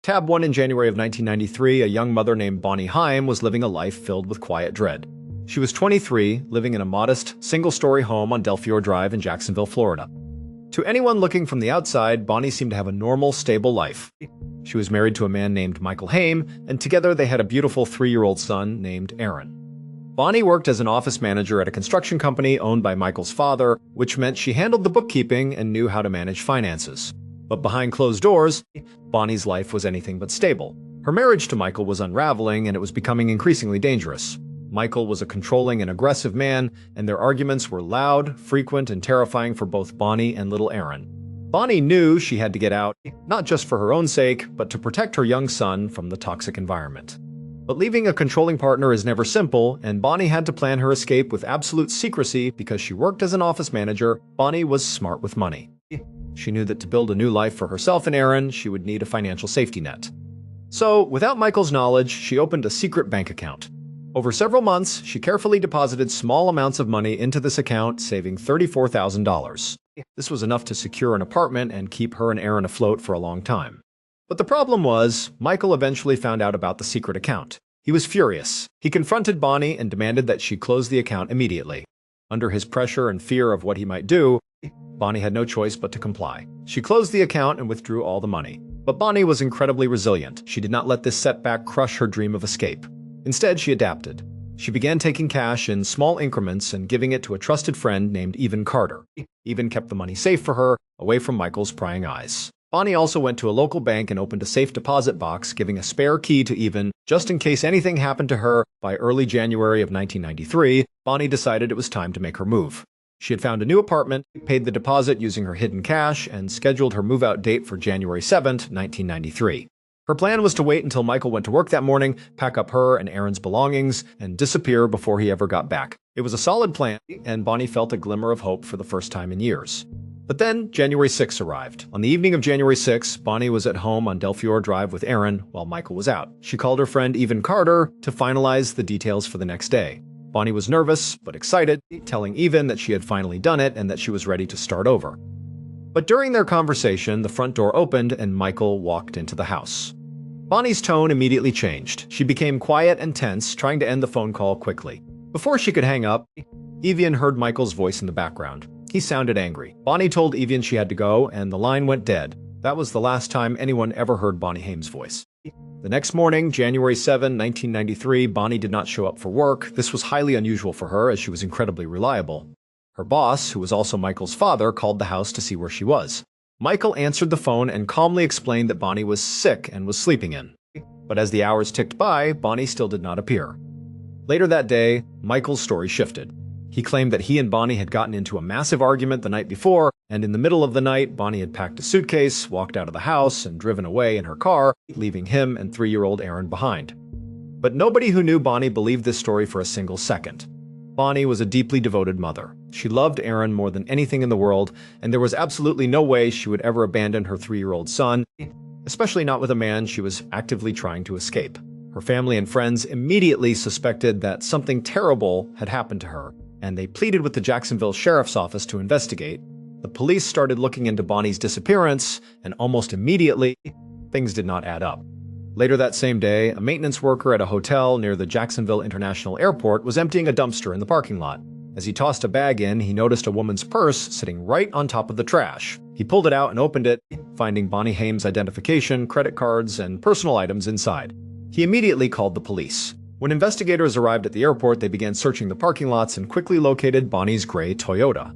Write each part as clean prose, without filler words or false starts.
Tab 1 in January of 1993, a young mother named Bonnie Heim was living a life filled with quiet dread. She was 23, living in a modest, single-story home on Delfiore Drive in Jacksonville, Florida. To anyone looking from the outside, Bonnie seemed to have a normal, stable life. She was married to a man named Michael Haim, and together they had a beautiful 3-year-old son named Aaron. Bonnie worked as an office manager at a construction company owned by Michael's father, which meant she handled the bookkeeping and knew how to manage finances. But behind closed doors, Bonnie's life was anything but stable. Her marriage to Michael was unraveling, and it was becoming increasingly dangerous. Michael was a controlling and aggressive man, and their arguments were loud, frequent, and terrifying for both Bonnie and little Aaron. Bonnie knew she had to get out, not just for her own sake, but to protect her young son from the toxic environment. But leaving a controlling partner is never simple, and Bonnie had to plan her escape with absolute secrecy because she worked as an office manager. Bonnie was smart with money. She knew that to build a new life for herself and Aaron, she would need a financial safety net. So, without Michael's knowledge, she opened a secret bank account. Over several months, she carefully deposited small amounts of money into this account, saving $34,000. This was enough to secure an apartment and keep her and Aaron afloat for a long time. But the problem was, Michael eventually found out about the secret account. He was furious. He confronted Bonnie and demanded that she close the account immediately. Under his pressure and fear of what he might do, Bonnie had no choice but to comply. She closed the account and withdrew all the money. But Bonnie was incredibly resilient. She did not let this setback crush her dream of escape. Instead, she adapted. She began taking cash in small increments and giving it to a trusted friend named Evan Carter. Evan kept the money safe for her, away from Michael's prying eyes. Bonnie also went to a local bank and opened a safe deposit box, giving a spare key to Evan just in case anything happened to her. By early January of 1993, Bonnie decided it was time to make her move. She had found a new apartment, paid the deposit using her hidden cash, and scheduled her move-out date for January 7, 1993. Her plan was to wait until Michael went to work that morning, pack up her and Aaron's belongings, and disappear before he ever got back. It was a solid plan, and Bonnie felt a glimmer of hope for the first time in years. But then, January 6 arrived. On the evening of January 6, Bonnie was at home on Delfiore Drive with Aaron while Michael was out. She called her friend Evan Carter to finalize the details for the next day. Bonnie was nervous, but excited, telling Evan that she had finally done it and that she was ready to start over. But during their conversation, the front door opened and Michael walked into the house. Bonnie's tone immediately changed. She became quiet and tense, trying to end the phone call quickly. Before she could hang up, Evan heard Michael's voice in the background. He sounded angry. Bonnie told Evan she had to go, and the line went dead. That was the last time anyone ever heard Bonnie Haim's voice. The next morning, January 7, 1993, Bonnie did not show up for work. This was highly unusual for her, as she was incredibly reliable. Her boss, who was also Michael's father, called the house to see where she was. Michael answered the phone and calmly explained that Bonnie was sick and was sleeping in. But as the hours ticked by, Bonnie still did not appear. Later that day, Michael's story shifted. He claimed that he and Bonnie had gotten into a massive argument the night before, and in the middle of the night, Bonnie had packed a suitcase, walked out of the house, and driven away in her car, leaving him and 3-year-old Aaron behind. But nobody who knew Bonnie believed this story for a single second. Bonnie was a deeply devoted mother. She loved Aaron more than anything in the world, and there was absolutely no way she would ever abandon her 3-year-old son, especially not with a man she was actively trying to escape. Her family and friends immediately suspected that something terrible had happened to her, and they pleaded with the Jacksonville Sheriff's Office to investigate. The police started looking into Bonnie's disappearance, and almost immediately, things did not add up. Later that same day, a maintenance worker at a hotel near the Jacksonville International Airport was emptying a dumpster in the parking lot. As he tossed a bag in, he noticed a woman's purse sitting right on top of the trash. He pulled it out and opened it, finding Bonnie Haim's identification, credit cards, and personal items inside. He immediately called the police. When investigators arrived at the airport, they began searching the parking lots and quickly located Bonnie's gray Toyota.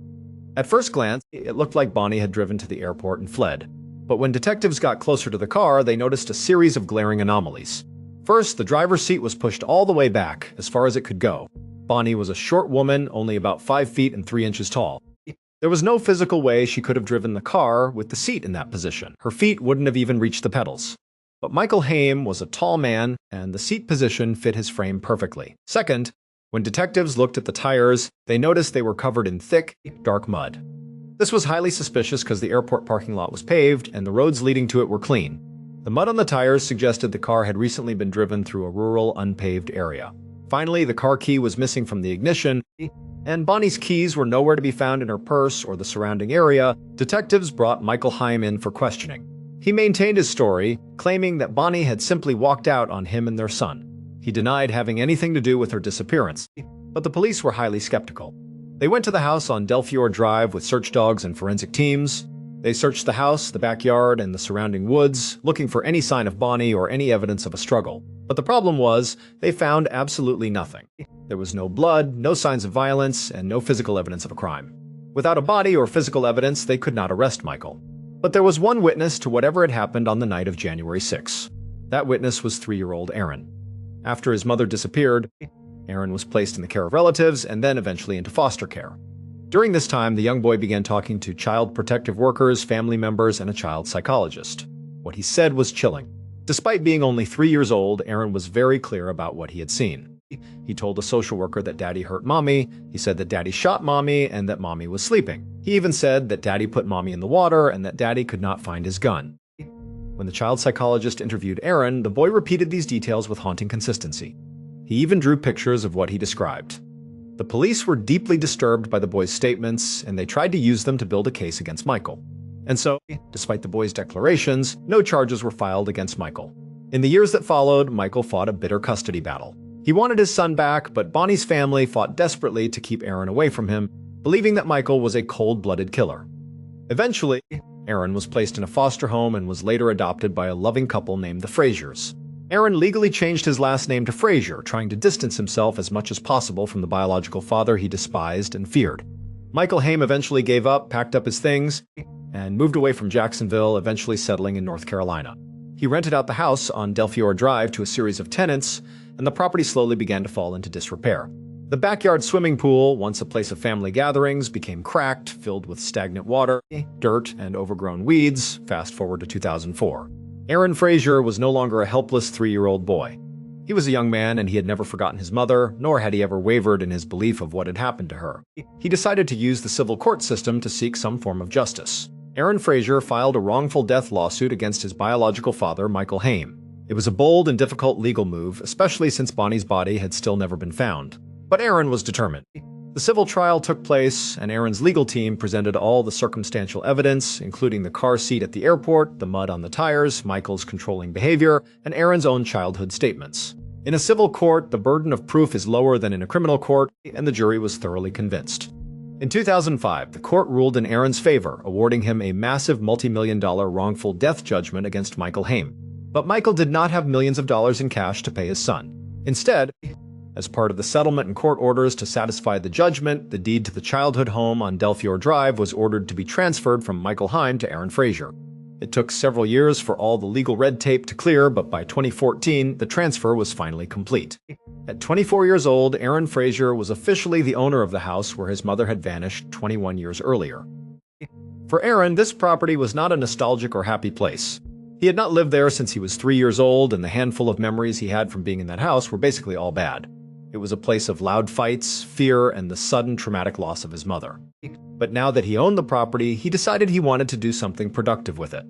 At first glance, it looked like Bonnie had driven to the airport and fled. But when detectives got closer to the car, they noticed a series of glaring anomalies. First, the driver's seat was pushed all the way back, as far as it could go. Bonnie was a short woman, only about 5 feet and 3 inches tall. There was no physical way she could have driven the car with the seat in that position. Her feet wouldn't have even reached the pedals. But Michael Haim was a tall man, and the seat position fit his frame perfectly. Second, when detectives looked at the tires, they noticed they were covered in thick, dark mud. This was highly suspicious because the airport parking lot was paved and the roads leading to it were clean. The mud on the tires suggested the car had recently been driven through a rural, unpaved area. Finally, the car key was missing from the ignition, and Bonnie's keys were nowhere to be found in her purse or the surrounding area. Detectives brought Michael Haim in for questioning. He maintained his story, claiming that Bonnie had simply walked out on him and their son. He denied having anything to do with her disappearance, but the police were highly skeptical. They went to the house on Delfiore Drive with search dogs and forensic teams. They searched the house, the backyard, and the surrounding woods, looking for any sign of Bonnie or any evidence of a struggle. But the problem was, they found absolutely nothing. There was no blood, no signs of violence, and no physical evidence of a crime. Without a body or physical evidence, they could not arrest Michael. But there was one witness to whatever had happened on the night of January 6. That witness was 3-year-old Aaron. After his mother disappeared, Aaron was placed in the care of relatives and then eventually into foster care. During this time, the young boy began talking to child protective workers, family members, and a child psychologist. What he said was chilling. Despite being only 3 years old, Aaron was very clear about what he had seen. He told a social worker that Daddy hurt Mommy, he said that Daddy shot Mommy, and that Mommy was sleeping. He even said that Daddy put Mommy in the water and that Daddy could not find his gun. When the child psychologist interviewed Aaron, the boy repeated these details with haunting consistency. He even drew pictures of what he described. The police were deeply disturbed by the boy's statements, and they tried to use them to build a case against Michael. And so, despite the boy's declarations, no charges were filed against Michael. In the years that followed, Michael fought a bitter custody battle. He wanted his son back, but Bonnie's family fought desperately to keep Aaron away from him, believing that Michael was a cold-blooded killer. Eventually, Aaron was placed in a foster home and was later adopted by a loving couple named the Fraziers. Aaron legally changed his last name to Frazier, trying to distance himself as much as possible from the biological father he despised and feared. Michael Haim eventually gave up, packed up his things, and moved away from Jacksonville, eventually settling in North Carolina. He rented out the house on Delfiore Drive to a series of tenants, and the property slowly began to fall into disrepair. The backyard swimming pool, once a place of family gatherings, became cracked, filled with stagnant water, dirt, and overgrown weeds. Fast forward to 2004. Aaron Frazier was no longer a helpless 3-year-old boy. He was a young man, and he had never forgotten his mother, nor had he ever wavered in his belief of what had happened to her. He decided to use the civil court system to seek some form of justice. Aaron Frazier filed a wrongful death lawsuit against his biological father, Michael Haim. It was a bold and difficult legal move, especially since Bonnie's body had still never been found. But Aaron was determined. The civil trial took place, and Aaron's legal team presented all the circumstantial evidence, including the car seat at the airport, the mud on the tires, Michael's controlling behavior, and Aaron's own childhood statements. In a civil court, the burden of proof is lower than in a criminal court, and the jury was thoroughly convinced. In 2005, the court ruled in Aaron's favor, awarding him a massive multi-million-dollar wrongful death judgment against Michael Haim. But Michael did not have millions of dollars in cash to pay his son. Instead, as part of the settlement and court orders to satisfy the judgment, the deed to the childhood home on Delfiore Drive was ordered to be transferred from Michael Haim to Aaron Frazier. It took several years for all the legal red tape to clear, but by 2014, the transfer was finally complete. At 24 years old, Aaron Frazier was officially the owner of the house where his mother had vanished 21 years earlier. For Aaron, this property was not a nostalgic or happy place. He had not lived there since he was 3 years old, and the handful of memories he had from being in that house were basically all bad. It was a place of loud fights, fear, and the sudden traumatic loss of his mother. But now that he owned the property, he decided he wanted to do something productive with it.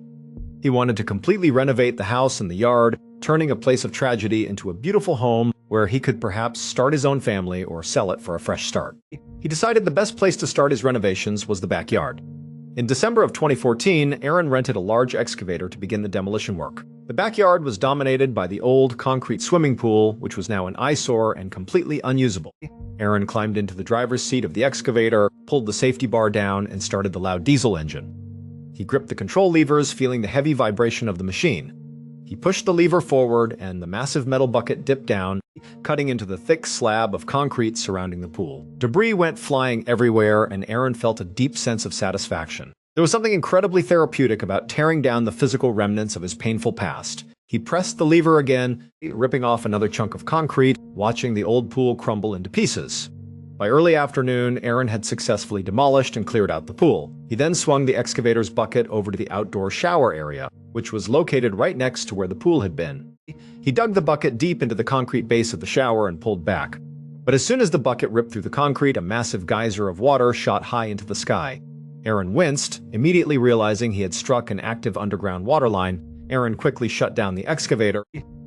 He wanted to completely renovate the house and the yard, turning a place of tragedy into a beautiful home where he could perhaps start his own family or sell it for a fresh start. He decided the best place to start his renovations was the backyard. In December of 2014, Aaron rented a large excavator to begin the demolition work. The backyard was dominated by the old concrete swimming pool, which was now an eyesore and completely unusable. Aaron climbed into the driver's seat of the excavator, pulled the safety bar down, and started the loud diesel engine. He gripped the control levers, feeling the heavy vibration of the machine. He pushed the lever forward, and the massive metal bucket dipped down, cutting into the thick slab of concrete surrounding the pool. Debris went flying everywhere, and Aaron felt a deep sense of satisfaction. There was something incredibly therapeutic about tearing down the physical remnants of his painful past. He pressed the lever again, ripping off another chunk of concrete, watching the old pool crumble into pieces. By early afternoon, Aaron had successfully demolished and cleared out the pool. He then swung the excavator's bucket over to the outdoor shower area, which was located right next to where the pool had been. He dug the bucket deep into the concrete base of the shower and pulled back. But as soon as the bucket ripped through the concrete, a massive geyser of water shot high into the sky. Aaron winced, immediately realizing he had struck an active underground water line. Aaron quickly shut down the excavator,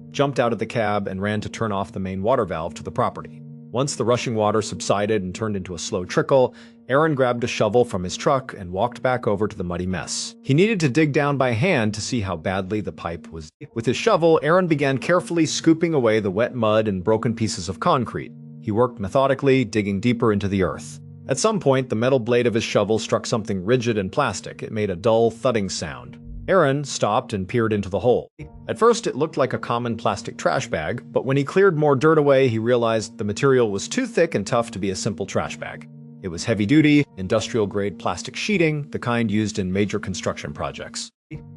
jumped out of the cab, and ran to turn off the main water valve to the property. Once the rushing water subsided and turned into a slow trickle, Aaron grabbed a shovel from his truck and walked back over to the muddy mess. He needed to dig down by hand to see how badly the pipe was. With his shovel, Aaron began carefully scooping away the wet mud and broken pieces of concrete. He worked methodically, digging deeper into the earth. At some point, the metal blade of his shovel struck something rigid and plastic. It made a dull, thudding sound. Aaron stopped and peered into the hole. At first, it looked like a common plastic trash bag, but when he cleared more dirt away, he realized the material was too thick and tough to be a simple trash bag. It was heavy-duty, industrial-grade plastic sheeting, the kind used in major construction projects.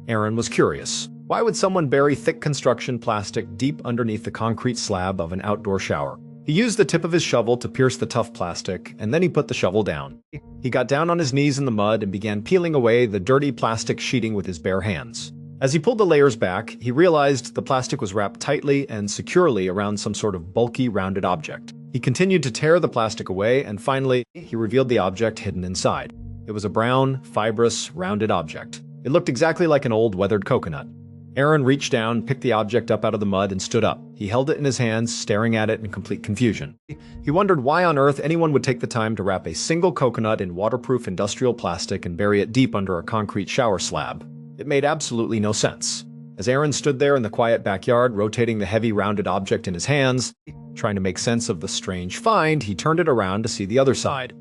Aaron was curious. Why would someone bury thick construction plastic deep underneath the concrete slab of an outdoor shower? He used the tip of his shovel to pierce the tough plastic, and then he put the shovel down. He got down on his knees in the mud and began peeling away the dirty plastic sheeting with his bare hands. As he pulled the layers back, he realized the plastic was wrapped tightly and securely around some sort of bulky, rounded object. He continued to tear the plastic away, and finally, he revealed the object hidden inside. It was a brown, fibrous, rounded object. It looked exactly like an old, weathered coconut. Aaron reached down, picked the object up out of the mud, and stood up. He held it in his hands, staring at it in complete confusion. He wondered why on earth anyone would take the time to wrap a single coconut in waterproof industrial plastic and bury it deep under a concrete shower slab. It made absolutely no sense. As Aaron stood there in the quiet backyard, rotating the heavy, rounded object in his hands, trying to make sense of the strange find, he turned it around to see the other side.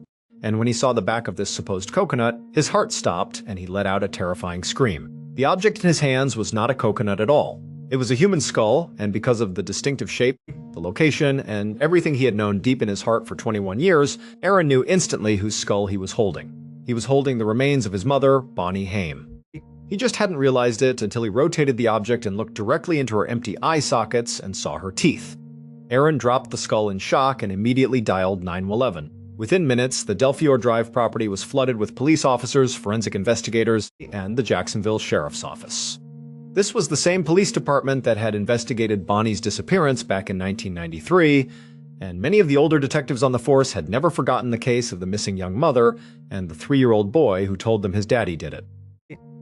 And when he saw the back of this supposed coconut, his heart stopped and he let out a terrifying scream. The object in his hands was not a coconut at all. It was a human skull, and because of the distinctive shape, the location, and everything he had known deep in his heart for 21 years, Aaron knew instantly whose skull he was holding. He was holding the remains of his mother, Bonnie Haim. He just hadn't realized it until he rotated the object and looked directly into her empty eye sockets and saw her teeth. Aaron dropped the skull in shock and immediately dialed 911. Within minutes, the Delfiore Drive property was flooded with police officers, forensic investigators, and the Jacksonville Sheriff's Office. This was the same police department that had investigated Bonnie's disappearance back in 1993, and many of the older detectives on the force had never forgotten the case of the missing young mother and the 3-year-old boy who told them his daddy did it.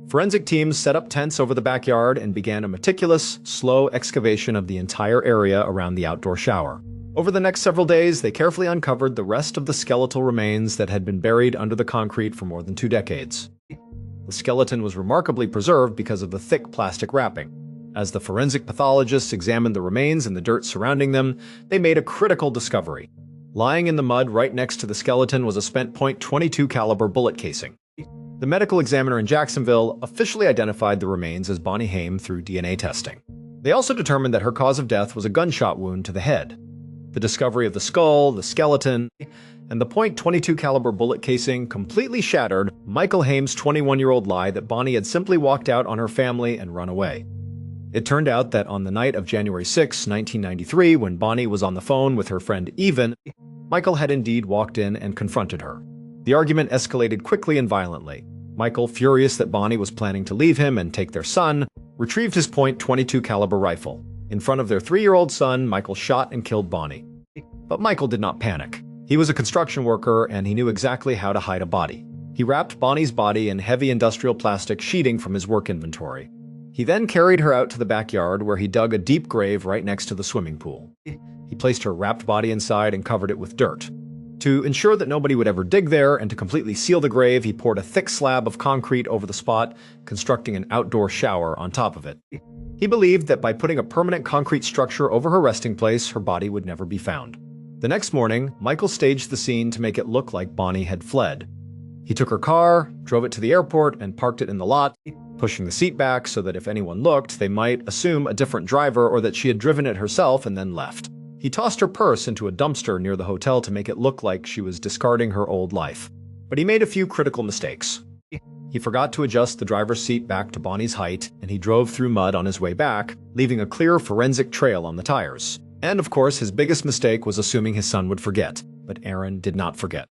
Forensic teams set up tents over the backyard and began a meticulous, slow excavation of the entire area around the outdoor shower. Over the next several days, they carefully uncovered the rest of the skeletal remains that had been buried under the concrete for more than 2 decades. The skeleton was remarkably preserved because of the thick plastic wrapping. As the forensic pathologists examined the remains and the dirt surrounding them, they made a critical discovery. Lying in the mud right next to the skeleton was a spent .22 caliber bullet casing. The medical examiner in Jacksonville officially identified the remains as Bonnie Haim through DNA testing. They also determined that her cause of death was a gunshot wound to the head. The discovery of the skull, the skeleton, and the .22 caliber bullet casing completely shattered Michael Haim's 21-year-old lie that Bonnie had simply walked out on her family and run away. It turned out that on the night of January 6, 1993, when Bonnie was on the phone with her friend Even, Michael had indeed walked in and confronted her. The argument escalated quickly and violently. Michael, furious that Bonnie was planning to leave him and take their son, retrieved his .22 caliber rifle. In front of their 3-year-old son, Michael shot and killed Bonnie. But Michael did not panic. He was a construction worker and he knew exactly how to hide a body. He wrapped Bonnie's body in heavy industrial plastic sheeting from his work inventory. He then carried her out to the backyard where he dug a deep grave right next to the swimming pool. He placed her wrapped body inside and covered it with dirt. To ensure that nobody would ever dig there and to completely seal the grave, he poured a thick slab of concrete over the spot, constructing an outdoor shower on top of it. He believed that by putting a permanent concrete structure over her resting place, her body would never be found. The next morning, Michael staged the scene to make it look like Bonnie had fled. He took her car, drove it to the airport, and parked it in the lot, pushing the seat back so that if anyone looked, they might assume a different driver or that she had driven it herself and then left. He tossed her purse into a dumpster near the hotel to make it look like she was discarding her old life. But he made a few critical mistakes. He forgot to adjust the driver's seat back to Bonnie's height, and he drove through mud on his way back, leaving a clear forensic trail on the tires. And of course, his biggest mistake was assuming his son would forget. But Aaron did not forget.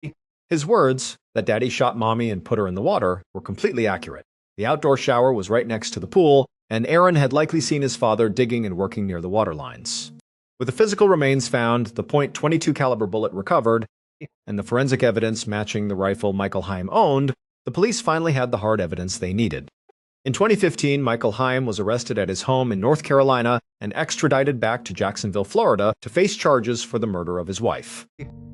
His words, that Daddy shot Mommy and put her in the water, were completely accurate. The outdoor shower was right next to the pool, and Aaron had likely seen his father digging and working near the water lines. With the physical remains found, the .22 caliber bullet recovered, and the forensic evidence matching the rifle Michael Haim owned, the police finally had the hard evidence they needed. In 2015, Michael Haim was arrested at his home in North Carolina and extradited back to Jacksonville, Florida to face charges for the murder of his wife.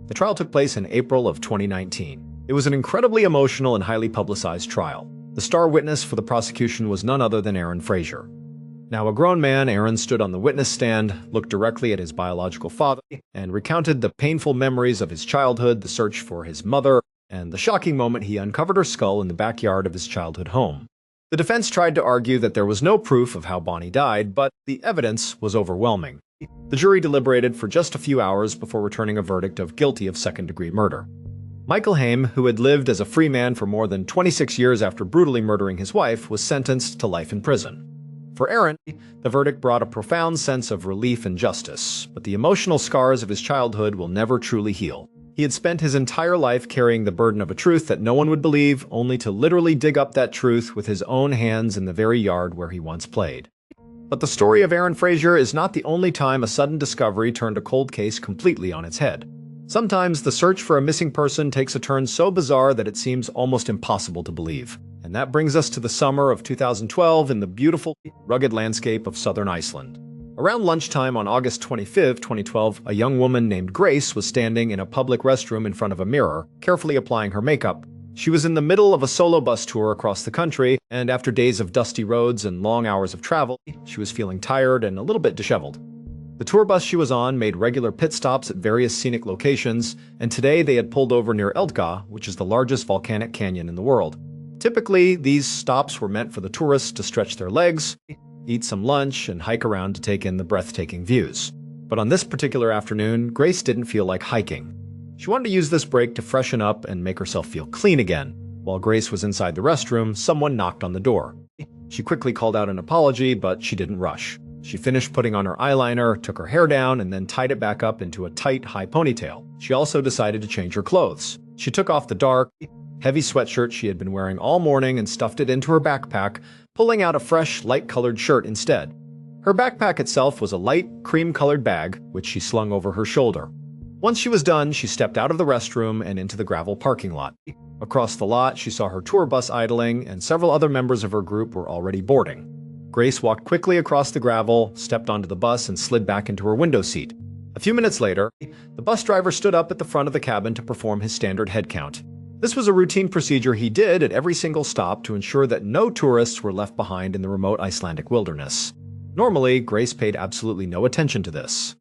The trial took place in April of 2019. It was an incredibly emotional and highly publicized trial. The star witness for the prosecution was none other than Aaron Frazier. Now a grown man, Aaron stood on the witness stand, looked directly at his biological father, and recounted the painful memories of his childhood, the search for his mother, and the shocking moment he uncovered her skull in the backyard of his childhood home. The defense tried to argue that there was no proof of how Bonnie died, but the evidence was overwhelming. The jury deliberated for just a few hours before returning a verdict of guilty of second-degree murder. Michael Haim, who had lived as a free man for more than 26 years after brutally murdering his wife, was sentenced to life in prison. For Aaron, the verdict brought a profound sense of relief and justice, but the emotional scars of his childhood will never truly heal. He had spent his entire life carrying the burden of a truth that no one would believe, only to literally dig up that truth with his own hands in the very yard where he once played. But the story of Aaron Frazier is not the only time a sudden discovery turned a cold case completely on its head. Sometimes the search for a missing person takes a turn so bizarre that it seems almost impossible to believe. And that brings us to the summer of 2012 in the beautiful, rugged landscape of southern Iceland. Around lunchtime on August 25, 2012, a young woman named Grace was standing in a public restroom in front of a mirror, carefully applying her makeup. She was in the middle of a solo bus tour across the country, and after days of dusty roads and long hours of travel, she was feeling tired and a little bit disheveled. The tour bus she was on made regular pit stops at various scenic locations, and today they had pulled over near Eldga, which is the largest volcanic canyon in the world. Typically, these stops were meant for the tourists to stretch their legs, eat some lunch, and hike around to take in the breathtaking views. But on this particular afternoon, Grace didn't feel like hiking. She wanted to use this break to freshen up and make herself feel clean again. While Grace was inside the restroom, someone knocked on the door. She quickly called out an apology, but she didn't rush. She finished putting on her eyeliner, took her hair down, and then tied it back up into a tight, high ponytail. She also decided to change her clothes. She took off the dark, heavy sweatshirt she had been wearing all morning and stuffed it into her backpack, pulling out a fresh, light-colored shirt instead. Her backpack itself was a light, cream-colored bag, which she slung over her shoulder. Once she was done, she stepped out of the restroom and into the gravel parking lot. Across the lot, she saw her tour bus idling, and several other members of her group were already boarding. Grace walked quickly across the gravel, stepped onto the bus, and slid back into her window seat. A few minutes later, the bus driver stood up at the front of the cabin to perform his standard head count. This was a routine procedure he did at every single stop to ensure that no tourists were left behind in the remote Icelandic wilderness. Normally, Grace paid absolutely no attention to this.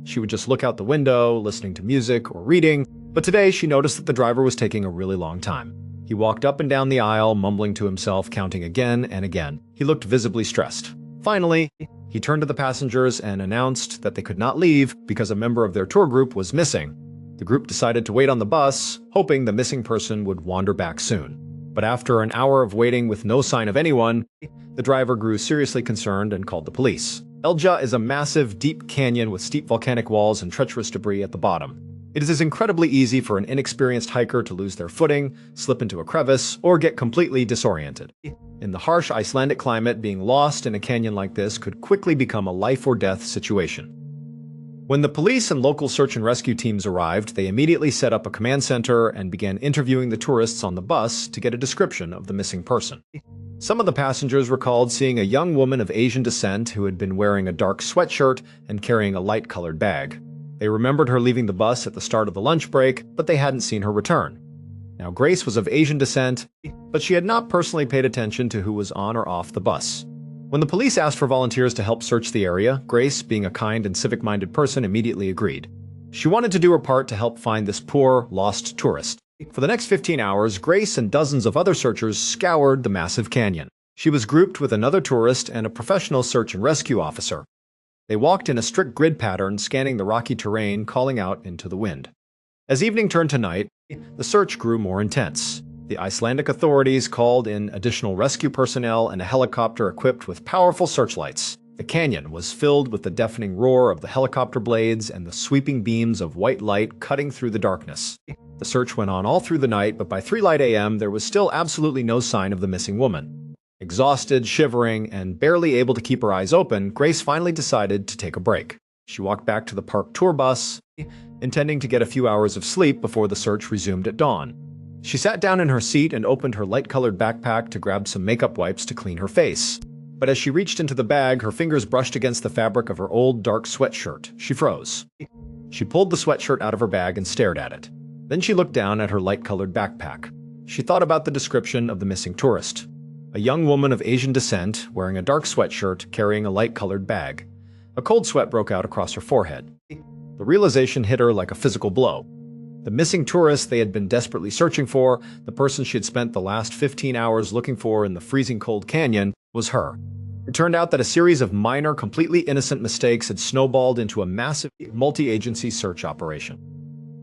She would just look out the window, listening to music or reading, but today she noticed that the driver was taking a really long time. He walked up and down the aisle, mumbling to himself, counting again and again. He looked visibly stressed. Finally, he turned to the passengers and announced that they could not leave because a member of their tour group was missing. The group decided to wait on the bus, hoping the missing person would wander back soon. But after an hour of waiting with no sign of anyone, the driver grew seriously concerned and called the police. Eldga is a massive, deep canyon with steep volcanic walls and treacherous debris at the bottom. It is incredibly easy for an inexperienced hiker to lose their footing, slip into a crevice, or get completely disoriented. In the harsh Icelandic climate, being lost in a canyon like this could quickly become a life-or-death situation. When the police and local search and rescue teams arrived, they immediately set up a command center and began interviewing the tourists on the bus to get a description of the missing person. Some of the passengers recalled seeing a young woman of Asian descent who had been wearing a dark sweatshirt and carrying a light-colored bag. They remembered her leaving the bus at the start of the lunch break, but they hadn't seen her return. Now, Grace was of Asian descent, but she had not personally paid attention to who was on or off the bus. When the police asked for volunteers to help search the area, Grace, being a kind and civic-minded person, immediately agreed. She wanted to do her part to help find this poor, lost tourist. For the next 15 hours, Grace and dozens of other searchers scoured the massive canyon. She was grouped with another tourist and a professional search and rescue officer. They walked in a strict grid pattern, scanning the rocky terrain, calling out into the wind. As evening turned to night, the search grew more intense. The Icelandic authorities called in additional rescue personnel and a helicopter equipped with powerful searchlights. The canyon was filled with the deafening roar of the helicopter blades and the sweeping beams of white light cutting through the darkness. The search went on all through the night, but by 3 a.m. there was still absolutely no sign of the missing woman. Exhausted, shivering, and barely able to keep her eyes open, Grace finally decided to take a break. She walked back to the parked tour bus, intending to get a few hours of sleep before the search resumed at dawn. She sat down in her seat and opened her light-colored backpack to grab some makeup wipes to clean her face. But as she reached into the bag, her fingers brushed against the fabric of her old dark sweatshirt. She froze. She pulled the sweatshirt out of her bag and stared at it. Then she looked down at her light-colored backpack. She thought about the description of the missing tourist. A young woman of Asian descent, wearing a dark sweatshirt, carrying a light-colored bag. A cold sweat broke out across her forehead. The realization hit her like a physical blow. The missing tourist they had been desperately searching for, the person she had spent the last 15 hours looking for in the freezing cold canyon, was her. It turned out that a series of minor, completely innocent mistakes had snowballed into a massive multi-agency search operation.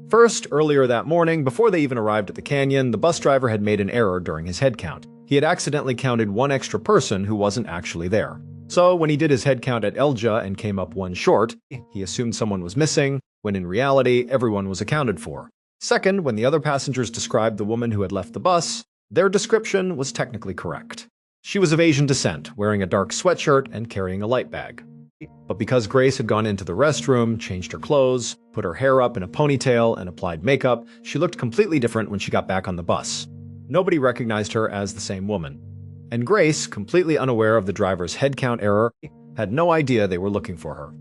First, earlier that morning, before they even arrived at the canyon, the bus driver had made an error during his head count. He had accidentally counted one extra person who wasn't actually there. So, when he did his head count at Elja and came up one short, he assumed someone was missing, when in reality, everyone was accounted for. Second, when the other passengers described the woman who had left the bus, their description was technically correct. She was of Asian descent, wearing a dark sweatshirt and carrying a light bag. But because Grace had gone into the restroom, changed her clothes, put her hair up in a ponytail, and applied makeup, she looked completely different when she got back on the bus. Nobody recognized her as the same woman. And Grace, completely unaware of the driver's head count error, had no idea they were looking for her.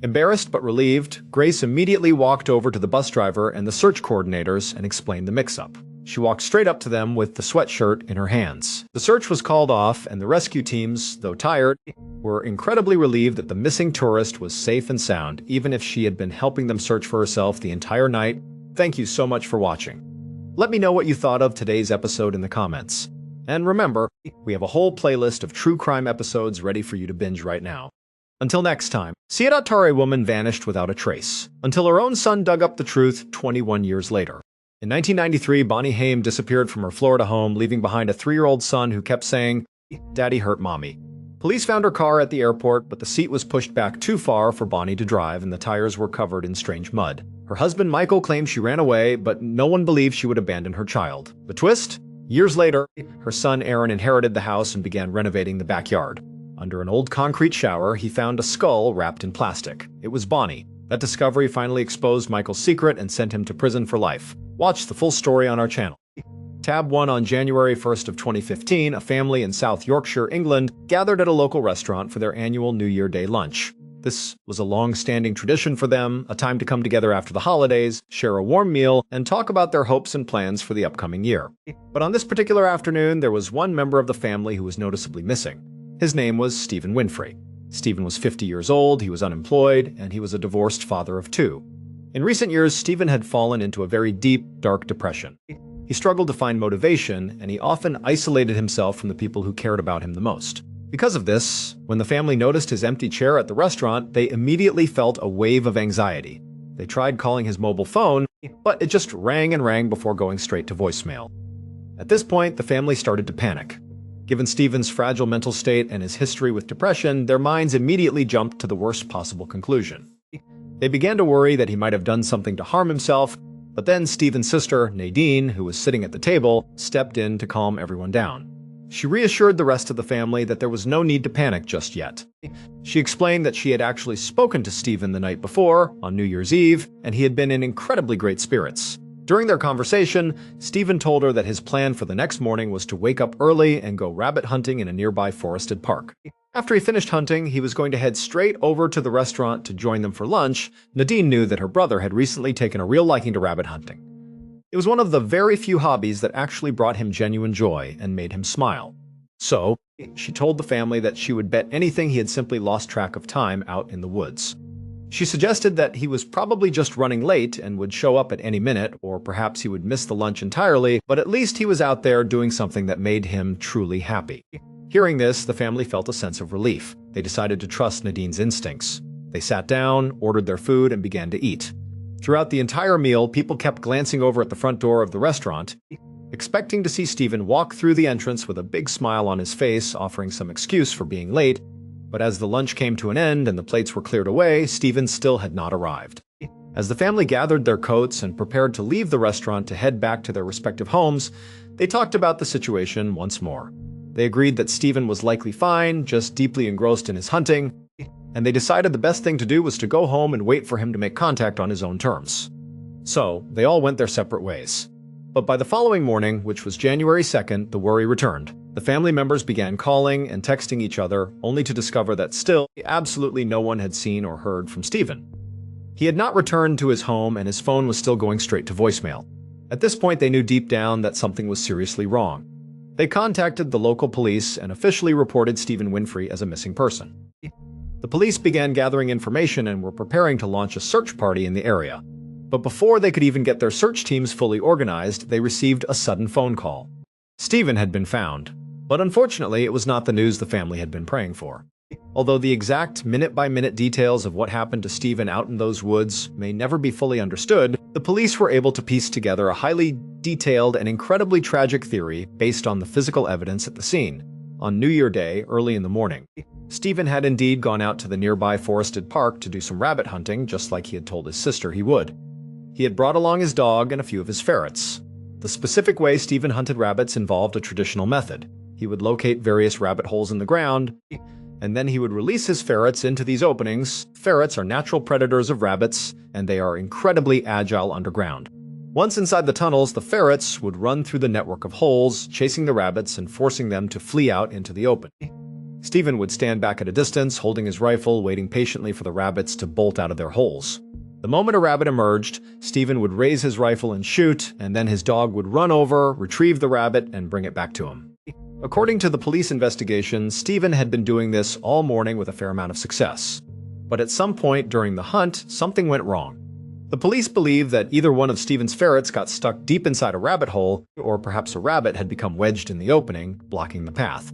Embarrassed but relieved, Grace immediately walked over to the bus driver and the search coordinators and explained the mix-up. She walked straight up to them with the sweatshirt in her hands. The search was called off, and the rescue teams, though tired, were incredibly relieved that the missing tourist was safe and sound, even if she had been helping them search for herself the entire night. Thank you so much for watching. Let me know what you thought of today's episode in the comments. And remember, we have a whole playlist of true crime episodes ready for you to binge right now. Until next time, Sierra Tare woman vanished without a trace, until her own son dug up the truth 21 years later. In 1993, Bonnie Haim disappeared from her Florida home, leaving behind a 3-year-old son who kept saying, "Daddy hurt Mommy." Police found her car at the airport, but the seat was pushed back too far for Bonnie to drive, and the tires were covered in strange mud. Her husband Michael claimed she ran away, but no one believed she would abandon her child. The twist? Years later, her son Aaron inherited the house and began renovating the backyard. Under an old concrete shower, he found a skull wrapped in plastic. It was Bonnie. That discovery finally exposed Michael's secret and sent him to prison for life. Watch the full story on our channel. Tab 1 on January 1st of 2015, a family in South Yorkshire, England, gathered at a local restaurant for their annual New Year Day lunch. This was a long-standing tradition for them, a time to come together after the holidays, share a warm meal, and talk about their hopes and plans for the upcoming year. But on this particular afternoon, there was one member of the family who was noticeably missing. His name was Stephen Winfrey. Stephen was 50 years old, he was unemployed, and he was a divorced father of 2. In recent years, Stephen had fallen into a very deep, dark depression. He struggled to find motivation, and he often isolated himself from the people who cared about him the most. Because of this, when the family noticed his empty chair at the restaurant, they immediately felt a wave of anxiety. They tried calling his mobile phone, but it just rang and rang before going straight to voicemail. At this point, the family started to panic. Given Stephen's fragile mental state and his history with depression, their minds immediately jumped to the worst possible conclusion. They began to worry that he might have done something to harm himself, but then Stephen's sister, Nadine, who was sitting at the table, stepped in to calm everyone down. She reassured the rest of the family that there was no need to panic just yet. She explained that she had actually spoken to Stephen the night before, on New Year's Eve, and he had been in incredibly great spirits. During their conversation, Stephen told her that his plan for the next morning was to wake up early and go rabbit hunting in a nearby forested park. After he finished hunting, he was going to head straight over to the restaurant to join them for lunch. Nadine knew that her brother had recently taken a real liking to rabbit hunting. It was one of the very few hobbies that actually brought him genuine joy and made him smile. So, she told the family that she would bet anything he had simply lost track of time out in the woods. She suggested that he was probably just running late and would show up at any minute, or perhaps he would miss the lunch entirely, but at least he was out there doing something that made him truly happy. Hearing this, the family felt a sense of relief. They decided to trust Nadine's instincts. They sat down, ordered their food, and began to eat. Throughout the entire meal, people kept glancing over at the front door of the restaurant, expecting to see Stephen walk through the entrance with a big smile on his face, offering some excuse for being late. But as the lunch came to an end and the plates were cleared away, Stephen still had not arrived. As the family gathered their coats and prepared to leave the restaurant to head back to their respective homes, they talked about the situation once more. They agreed that Stephen was likely fine, just deeply engrossed in his hunting, and they decided the best thing to do was to go home and wait for him to make contact on his own terms. So, they all went their separate ways. But by the following morning, which was January 2nd, the worry returned. The family members began calling and texting each other, only to discover that still, absolutely no one had seen or heard from Stephen. He had not returned to his home and his phone was still going straight to voicemail. At this point, they knew deep down that something was seriously wrong. They contacted the local police and officially reported Stephen Winfrey as a missing person. The police began gathering information and were preparing to launch a search party in the area. But before they could even get their search teams fully organized, they received a sudden phone call. Stephen had been found, but unfortunately it was not the news the family had been praying for. Although the exact minute-by-minute details of what happened to Stephen out in those woods may never be fully understood, the police were able to piece together a highly detailed and incredibly tragic theory based on the physical evidence at the scene. On New Year Day, early in the morning, Stephen had indeed gone out to the nearby forested park to do some rabbit hunting, just like he had told his sister he would. He had brought along his dog and a few of his ferrets. The specific way Stephen hunted rabbits involved a traditional method. He would locate various rabbit holes in the ground, and then he would release his ferrets into these openings. Ferrets are natural predators of rabbits, and they are incredibly agile underground. Once inside the tunnels, the ferrets would run through the network of holes, chasing the rabbits and forcing them to flee out into the open. Stephen would stand back at a distance, holding his rifle, waiting patiently for the rabbits to bolt out of their holes. The moment a rabbit emerged, Stephen would raise his rifle and shoot, and then his dog would run over, retrieve the rabbit, and bring it back to him. According to the police investigation, Stephen had been doing this all morning with a fair amount of success. But at some point during the hunt, something went wrong. The police believe that either one of Stephen's ferrets got stuck deep inside a rabbit hole, or perhaps a rabbit had become wedged in the opening, blocking the path.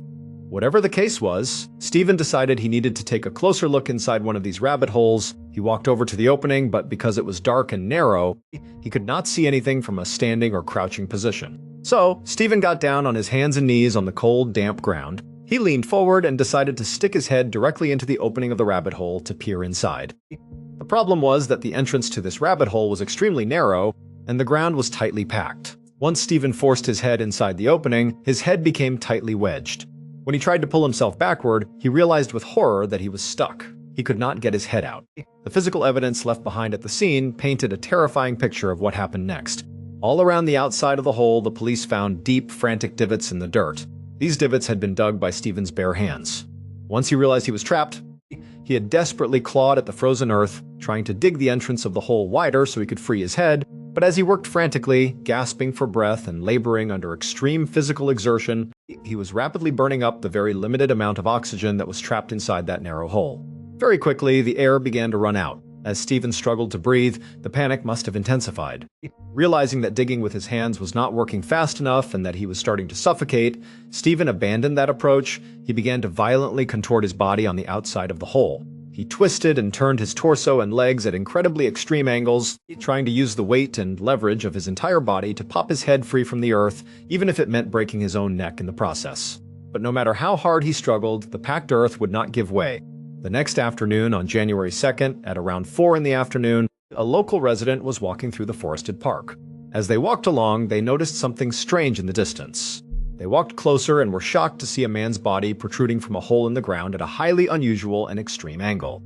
Whatever the case was, Stephen decided he needed to take a closer look inside one of these rabbit holes. He walked over to the opening, but because it was dark and narrow, he could not see anything from a standing or crouching position. So, Stephen got down on his hands and knees on the cold, damp ground. He leaned forward and decided to stick his head directly into the opening of the rabbit hole to peer inside. The problem was that the entrance to this rabbit hole was extremely narrow, and the ground was tightly packed. Once Stephen forced his head inside the opening, his head became tightly wedged. When he tried to pull himself backward, he realized with horror that he was stuck. He could not get his head out. The physical evidence left behind at the scene painted a terrifying picture of what happened next. All around the outside of the hole, the police found deep, frantic divots in the dirt. These divots had been dug by Stephen's bare hands. Once he realized he was trapped, he had desperately clawed at the frozen earth, trying to dig the entrance of the hole wider so he could free his head. But as he worked frantically, gasping for breath and laboring under extreme physical exertion, he was rapidly burning up the very limited amount of oxygen that was trapped inside that narrow hole. Very quickly, the air began to run out. As Stephen struggled to breathe, the panic must have intensified. Realizing that digging with his hands was not working fast enough and that he was starting to suffocate, Stephen abandoned that approach. He began to violently contort his body on the outside of the hole. He twisted and turned his torso and legs at incredibly extreme angles, trying to use the weight and leverage of his entire body to pop his head free from the earth, even if it meant breaking his own neck in the process. But no matter how hard he struggled, the packed earth would not give way. The next afternoon, on January 2nd, at around 4 in the afternoon, a local resident was walking through the forested park. As they walked along, they noticed something strange in the distance. They walked closer and were shocked to see a man's body protruding from a hole in the ground at a highly unusual and extreme angle.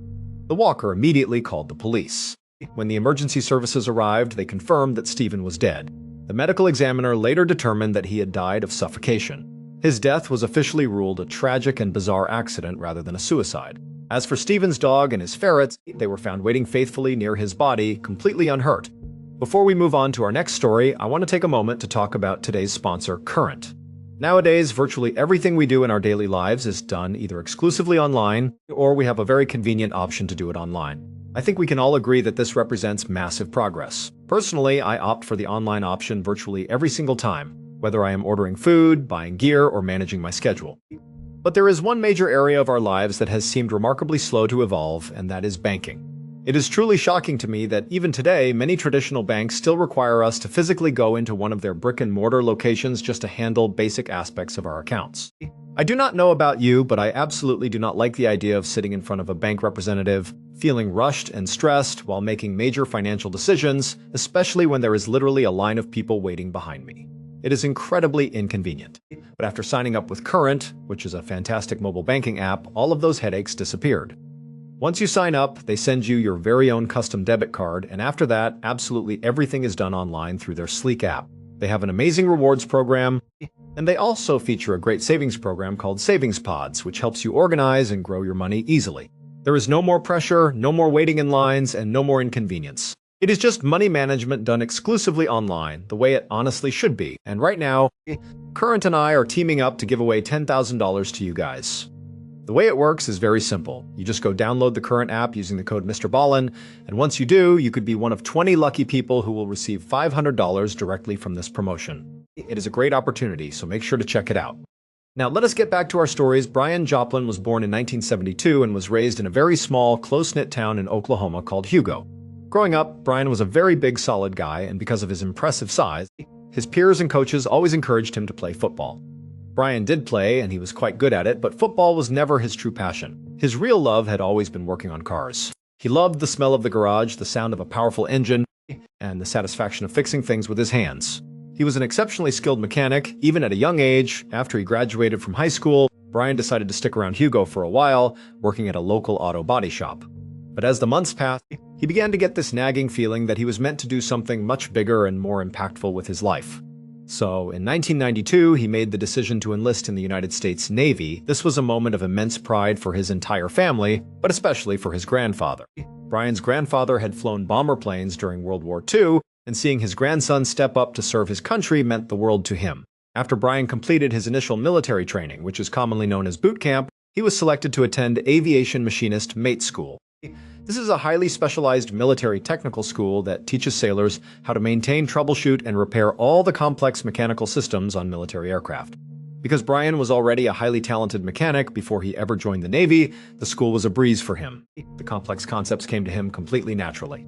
The walker immediately called the police. When the emergency services arrived, they confirmed that Stephen was dead. The medical examiner later determined that he had died of suffocation. His death was officially ruled a tragic and bizarre accident rather than a suicide. As for Stephen's dog and his ferrets, they were found waiting faithfully near his body, completely unhurt. Before we move on to our next story, I want to take a moment to talk about today's sponsor, Current. Nowadays, virtually everything we do in our daily lives is done either exclusively online, or we have a very convenient option to do it online. I think we can all agree that this represents massive progress. Personally, I opt for the online option virtually every single time, whether I am ordering food, buying gear, or managing my schedule. But there is one major area of our lives that has seemed remarkably slow to evolve, and that is banking. It is truly shocking to me that even today, many traditional banks still require us to physically go into one of their brick-and-mortar locations just to handle basic aspects of our accounts. I do not know about you, but I absolutely do not like the idea of sitting in front of a bank representative, feeling rushed and stressed while making major financial decisions, especially when there is literally a line of people waiting behind me. It is incredibly inconvenient. But after signing up with Current, which is a fantastic mobile banking app, all of those headaches disappeared. Once you sign up, they send you your very own custom debit card, and after that, absolutely everything is done online through their sleek app. They have an amazing rewards program, and they also feature a great savings program called Savings Pods, which helps you organize and grow your money easily. There is no more pressure, no more waiting in lines, and no more inconvenience. It is just money management done exclusively online, the way it honestly should be. And right now, Current and I are teaming up to give away $10,000 to you guys. The way it works is very simple. You just go download the Current app using the code MrBallen, and once you do, you could be one of 20 lucky people who will receive $500 directly from this promotion. It is a great opportunity, so make sure to check it out. Now, let us get back to our stories. Brian Joplin was born in 1972 and was raised in a very small, close-knit town in Oklahoma called Hugo. Growing up, Brian was a very big, solid guy, and because of his impressive size, his peers and coaches always encouraged him to play football. Brian did play, and he was quite good at it, but football was never his true passion. His real love had always been working on cars. He loved the smell of the garage, the sound of a powerful engine, and the satisfaction of fixing things with his hands. He was an exceptionally skilled mechanic. Even at a young age, after he graduated from high school, Brian decided to stick around Hugo for a while, working at a local auto body shop. But as the months passed, he began to get this nagging feeling that he was meant to do something much bigger and more impactful with his life. So, in 1992, he made the decision to enlist in the United States Navy. This was a moment of immense pride for his entire family, but especially for his grandfather. Brian's grandfather had flown bomber planes during World War II, and seeing his grandson step up to serve his country meant the world to him. After Brian completed his initial military training, which is commonly known as boot camp, he was selected to attend Aviation Machinist Mate School. This is a highly specialized military technical school that teaches sailors how to maintain, troubleshoot, and repair all the complex mechanical systems on military aircraft. Because Brian was already a highly talented mechanic before he ever joined the Navy, the school was a breeze for him. The complex concepts came to him completely naturally.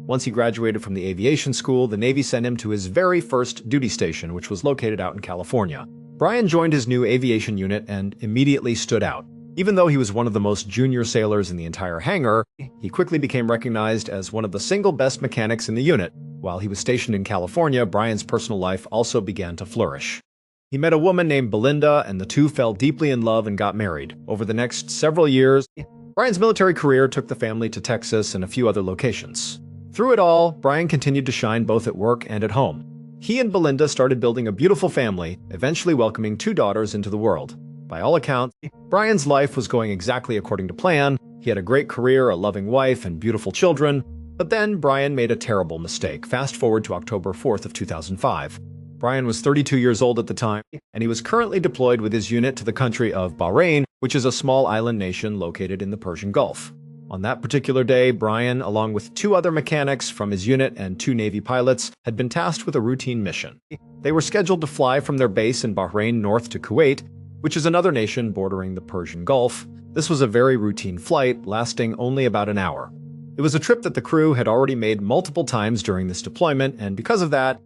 Once he graduated from the aviation school, the Navy sent him to his very first duty station, which was located out in California. Brian joined his new aviation unit and immediately stood out. Even though he was one of the most junior sailors in the entire hangar, he quickly became recognized as one of the single best mechanics in the unit. While he was stationed in California, Brian's personal life also began to flourish. He met a woman named Belinda, and the two fell deeply in love and got married. Over the next several years, Brian's military career took the family to Texas and a few other locations. Through it all, Brian continued to shine both at work and at home. He and Belinda started building a beautiful family, eventually welcoming 2 daughters into the world. By all accounts, Brian's life was going exactly according to plan. He had a great career, a loving wife, and beautiful children. But then Brian made a terrible mistake. Fast forward to October 4th of 2005. Brian was 32 years old at the time, and he was currently deployed with his unit to the country of Bahrain, which is a small island nation located in the Persian Gulf. On that particular day, Brian, along with 2 other mechanics from his unit and 2 Navy pilots, had been tasked with a routine mission. They were scheduled to fly from their base in Bahrain north to Kuwait, which is another nation bordering the Persian Gulf. This was a very routine flight, lasting only about an hour. It was a trip that the crew had already made multiple times during this deployment, and because of that,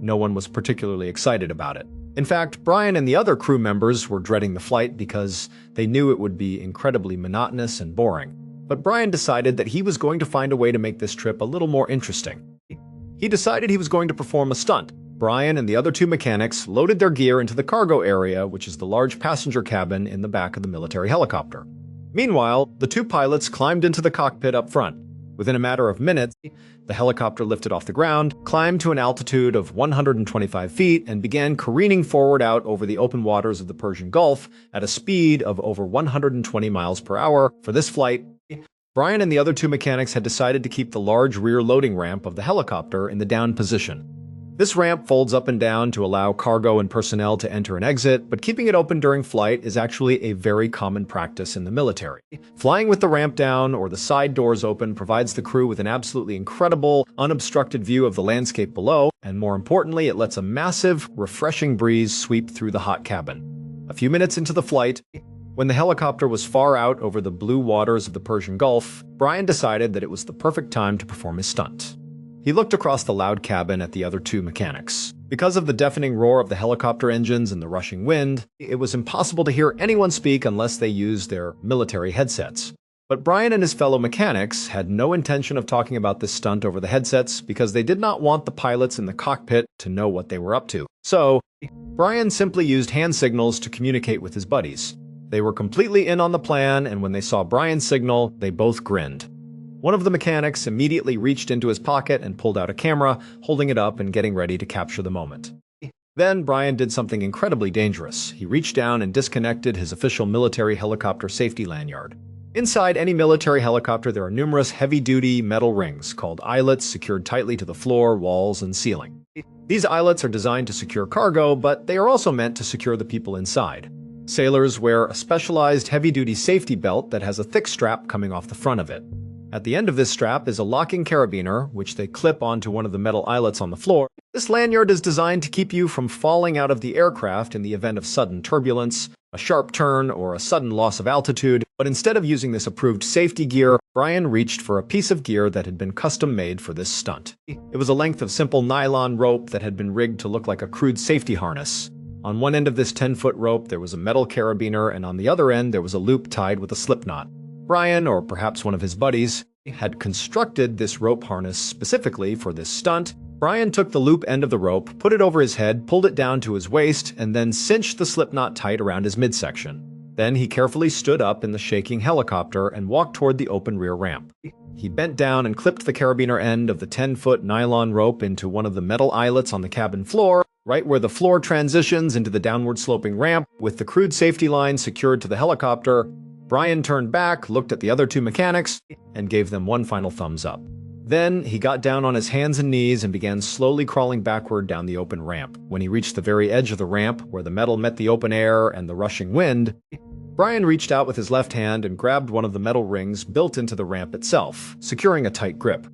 no one was particularly excited about it. In fact, Brian and the other crew members were dreading the flight because they knew it would be incredibly monotonous and boring. But Brian decided that he was going to find a way to make this trip a little more interesting. He decided he was going to perform a stunt. Brian and the other 2 mechanics loaded their gear into the cargo area, which is the large passenger cabin in the back of the military helicopter. Meanwhile, the 2 pilots climbed into the cockpit up front. Within a matter of minutes, the helicopter lifted off the ground, climbed to an altitude of 125 feet, and began careening forward out over the open waters of the Persian Gulf at a speed of over 120 miles per hour. For this flight, Brian and the other 2 mechanics had decided to keep the large rear loading ramp of the helicopter in the down position. This ramp folds up and down to allow cargo and personnel to enter and exit, but keeping it open during flight is actually a very common practice in the military. Flying with the ramp down or the side doors open provides the crew with an absolutely incredible, unobstructed view of the landscape below, and more importantly, it lets a massive, refreshing breeze sweep through the hot cabin. A few minutes into the flight, when the helicopter was far out over the blue waters of the Persian Gulf, Brian decided that it was the perfect time to perform his stunt. He looked across the loud cabin at the other 2 mechanics. Because of the deafening roar of the helicopter engines and the rushing wind, it was impossible to hear anyone speak unless they used their military headsets. But Brian and his fellow mechanics had no intention of talking about this stunt over the headsets because they did not want the pilots in the cockpit to know what they were up to. So, Brian simply used hand signals to communicate with his buddies. They were completely in on the plan, and when they saw Brian's signal, they both grinned. One of the mechanics immediately reached into his pocket and pulled out a camera, holding it up and getting ready to capture the moment. Then Brian did something incredibly dangerous. He reached down and disconnected his official military helicopter safety lanyard. Inside any military helicopter, there are numerous heavy-duty metal rings called eyelets secured tightly to the floor, walls, and ceiling. These eyelets are designed to secure cargo, but they are also meant to secure the people inside. Sailors wear a specialized heavy-duty safety belt that has a thick strap coming off the front of it. At the end of this strap is a locking carabiner, which they clip onto one of the metal eyelets on the floor. This lanyard is designed to keep you from falling out of the aircraft in the event of sudden turbulence, a sharp turn, or a sudden loss of altitude. But instead of using this approved safety gear, Brian reached for a piece of gear that had been custom-made for this stunt. It was a length of simple nylon rope that had been rigged to look like a crude safety harness. On one end of this 10-foot rope, there was a metal carabiner, and on the other end, there was a loop tied with a slip knot. Brian, or perhaps one of his buddies, had constructed this rope harness specifically for this stunt. Brian took the loop end of the rope, put it over his head, pulled it down to his waist, and then cinched the slip knot tight around his midsection. Then he carefully stood up in the shaking helicopter and walked toward the open rear ramp. He bent down and clipped the carabiner end of the 10-foot nylon rope into one of the metal eyelets on the cabin floor, right where the floor transitions into the downward-sloping ramp. With the crude safety line secured to the helicopter, Brian turned back, looked at the other two mechanics, and gave them one final thumbs up. Then he got down on his hands and knees and began slowly crawling backward down the open ramp. When he reached the very edge of the ramp, where the metal met the open air and the rushing wind, Brian reached out with his left hand and grabbed one of the metal rings built into the ramp itself, securing a tight grip.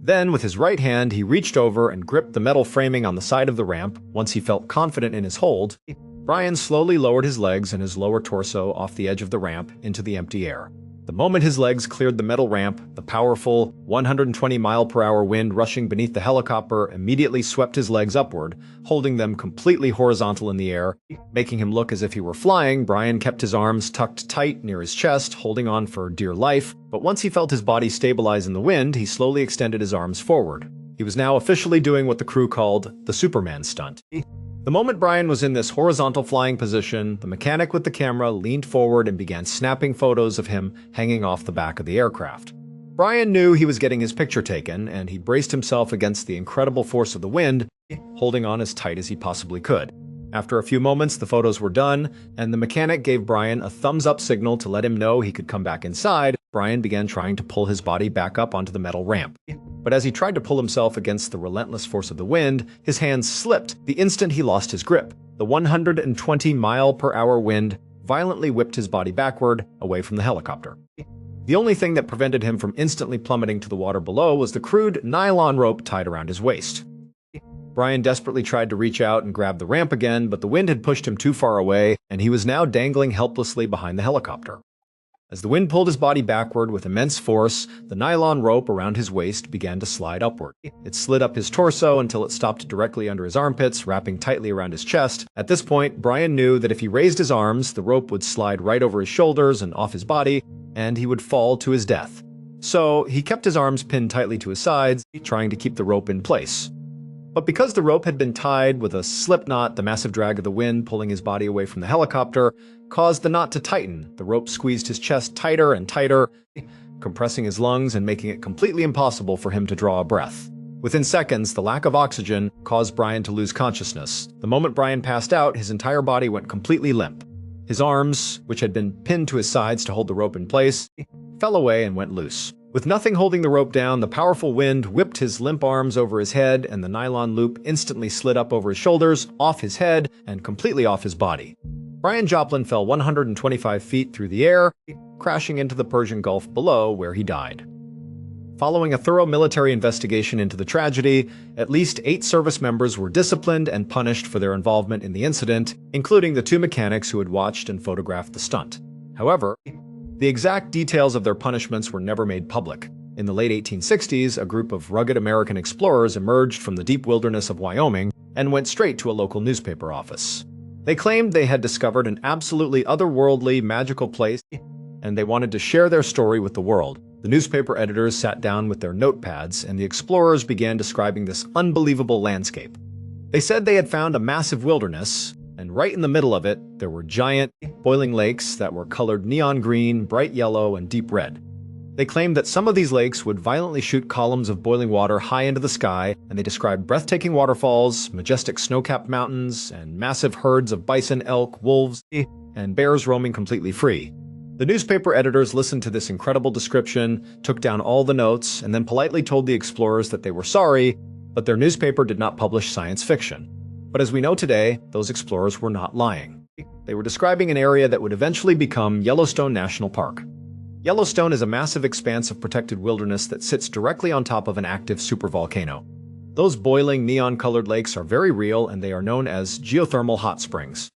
Then, with his right hand, he reached over and gripped the metal framing on the side of the ramp. Once he felt confident in his hold, Brian slowly lowered his legs and his lower torso off the edge of the ramp into the empty air. The moment his legs cleared the metal ramp, the powerful 120-mile-per-hour wind rushing beneath the helicopter immediately swept his legs upward, holding them completely horizontal in the air, making him look as if he were flying. Brian kept his arms tucked tight near his chest, holding on for dear life, but once he felt his body stabilize in the wind, he slowly extended his arms forward. He was now officially doing what the crew called the Superman stunt. The moment Brian was in this horizontal flying position, the mechanic with the camera leaned forward and began snapping photos of him hanging off the back of the aircraft. Brian knew he was getting his picture taken, and he braced himself against the incredible force of the wind, holding on as tight as he possibly could. After a few moments, the photos were done, and the mechanic gave Brian a thumbs-up signal to let him know he could come back inside. Brian began trying to pull his body back up onto the metal ramp. But as he tried to pull himself against the relentless force of the wind, his hands slipped the instant he lost his grip. The 120-mile-per-hour wind violently whipped his body backward, away from the helicopter. The only thing that prevented him from instantly plummeting to the water below was the crude nylon rope tied around his waist. Brian desperately tried to reach out and grab the ramp again, but the wind had pushed him too far away, and he was now dangling helplessly behind the helicopter. As the wind pulled his body backward with immense force, the nylon rope around his waist began to slide upward. It slid up his torso until it stopped directly under his armpits, wrapping tightly around his chest. At this point, Brian knew that if he raised his arms, the rope would slide right over his shoulders and off his body, and he would fall to his death. So he kept his arms pinned tightly to his sides, trying to keep the rope in place. But because the rope had been tied with a slip knot, the massive drag of the wind pulling his body away from the helicopter caused the knot to tighten. The rope squeezed his chest tighter and tighter, compressing his lungs and making it completely impossible for him to draw a breath. Within seconds, the lack of oxygen caused Brian to lose consciousness. The moment Brian passed out, his entire body went completely limp. His arms, which had been pinned to his sides to hold the rope in place, fell away and went loose. With nothing holding the rope down, the powerful wind whipped his limp arms over his head, and the nylon loop instantly slid up over his shoulders, off his head, and completely off his body. Brian Joplin fell 125 feet through the air, crashing into the Persian Gulf below, where he died. Following a thorough military investigation into the tragedy, at least 8 service members were disciplined and punished for their involvement in the incident, including the 2 mechanics who had watched and photographed the stunt. However, the exact details of their punishments were never made public. In the late 1860s, a group of rugged American explorers emerged from the deep wilderness of Wyoming and went straight to a local newspaper office. They claimed they had discovered an absolutely otherworldly, magical place, and they wanted to share their story with the world. The newspaper editors sat down with their notepads, and the explorers began describing this unbelievable landscape. They said they had found a massive wilderness, and right in the middle of it, there were giant, boiling lakes that were colored neon green, bright yellow, and deep red. They claimed that some of these lakes would violently shoot columns of boiling water high into the sky, and they described breathtaking waterfalls, majestic snow-capped mountains, and massive herds of bison, elk, wolves, and bears roaming completely free. The newspaper editors listened to this incredible description, took down all the notes, and then politely told the explorers that they were sorry, but their newspaper did not publish science fiction. But as we know today, those explorers were not lying. They were describing an area that would eventually become Yellowstone National Park. Yellowstone is a massive expanse of protected wilderness that sits directly on top of an active supervolcano. Those boiling neon-colored lakes are very real, and they are known as geothermal hot springs.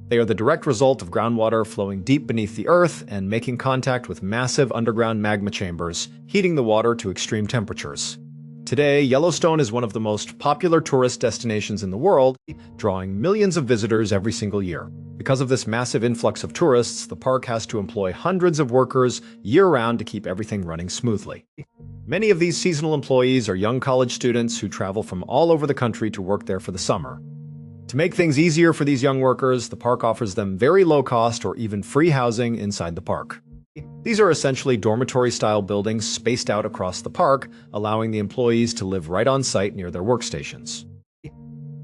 They are the direct result of groundwater flowing deep beneath the earth and making contact with massive underground magma chambers, heating the water to extreme temperatures. Today, Yellowstone is one of the most popular tourist destinations in the world, drawing millions of visitors every single year. Because of this massive influx of tourists, the park has to employ hundreds of workers year-round to keep everything running smoothly. Many of these seasonal employees are young college students who travel from all over the country to work there for the summer. To make things easier for these young workers, the park offers them very low-cost or even free housing inside the park. These are essentially dormitory-style buildings spaced out across the park, allowing the employees to live right on site near their workstations.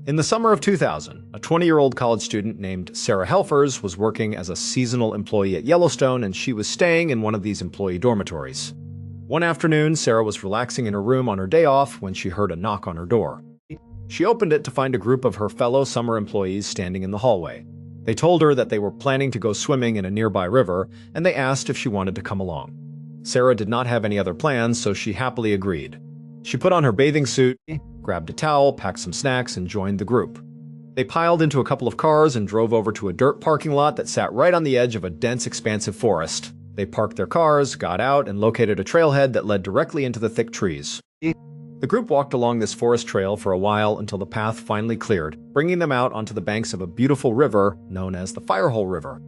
In the summer of 2000, a 20-year-old college student named Sarah Helfers was working as a seasonal employee at Yellowstone, and she was staying in one of these employee dormitories. One afternoon, Sarah was relaxing in her room on her day off when she heard a knock on her door. She opened it to find a group of her fellow summer employees standing in the hallway. They told her that they were planning to go swimming in a nearby river, and they asked if she wanted to come along. Sarah did not have any other plans, so she happily agreed. She put on her bathing suit, grabbed a towel, packed some snacks, and joined the group. They piled into a couple of cars and drove over to a dirt parking lot that sat right on the edge of a dense, expansive forest. They parked their cars, got out, and located a trailhead that led directly into the thick trees. The group walked along this forest trail for a while until the path finally cleared, bringing them out onto the banks of a beautiful river known as the Firehole River.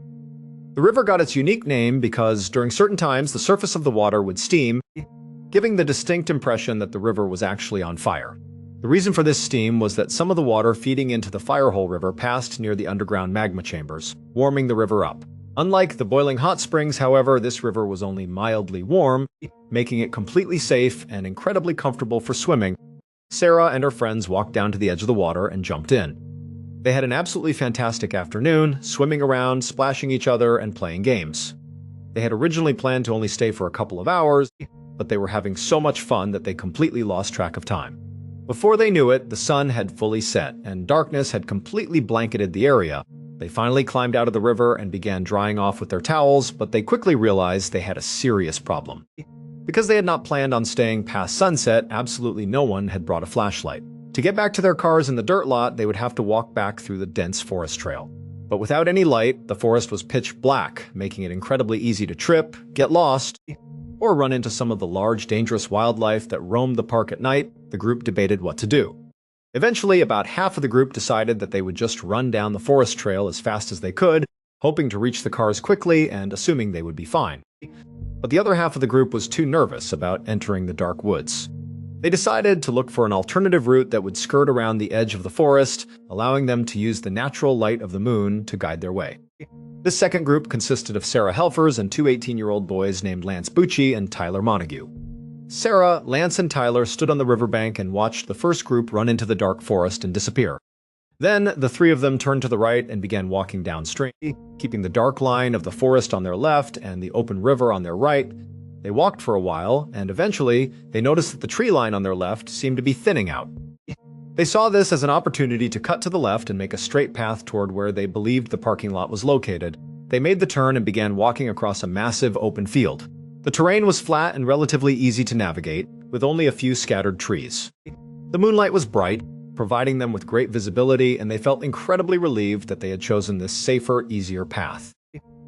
The river got its unique name because during certain times the surface of the water would steam, giving the distinct impression that the river was actually on fire. The reason for this steam was that some of the water feeding into the Firehole River passed near the underground magma chambers, warming the river up. Unlike the boiling hot springs, however, this river was only mildly warm, making it completely safe and incredibly comfortable for swimming. Sarah and her friends walked down to the edge of the water and jumped in. They had an absolutely fantastic afternoon, swimming around, splashing each other, and playing games. They had originally planned to only stay for a couple of hours, but they were having so much fun that they completely lost track of time. Before they knew it, the sun had fully set, and darkness had completely blanketed the area. They finally climbed out of the river and began drying off with their towels, but they quickly realized they had a serious problem. Because they had not planned on staying past sunset, absolutely no one had brought a flashlight. To get back to their cars in the dirt lot, they would have to walk back through the dense forest trail. But without any light, the forest was pitch black, making it incredibly easy to trip, get lost, or run into some of the large, dangerous wildlife that roamed the park at night. The group debated what to do. Eventually, about half of the group decided that they would just run down the forest trail as fast as they could, hoping to reach the cars quickly and assuming they would be fine. But the other half of the group was too nervous about entering the dark woods. They decided to look for an alternative route that would skirt around the edge of the forest, allowing them to use the natural light of the moon to guide their way. This second group consisted of Sarah Helfers and two 18-year-old boys named Lance Bucci and Tyler Montague. Sarah, Lance, and Tyler stood on the riverbank and watched the first group run into the dark forest and disappear. Then, the three of them turned to the right and began walking downstream, keeping the dark line of the forest on their left and the open river on their right. They walked for a while, and eventually, they noticed that the tree line on their left seemed to be thinning out. They saw this as an opportunity to cut to the left and make a straight path toward where they believed the parking lot was located. They made the turn and began walking across a massive open field. The terrain was flat and relatively easy to navigate, with only a few scattered trees. The moonlight was bright, providing them with great visibility, and they felt incredibly relieved that they had chosen this safer, easier path.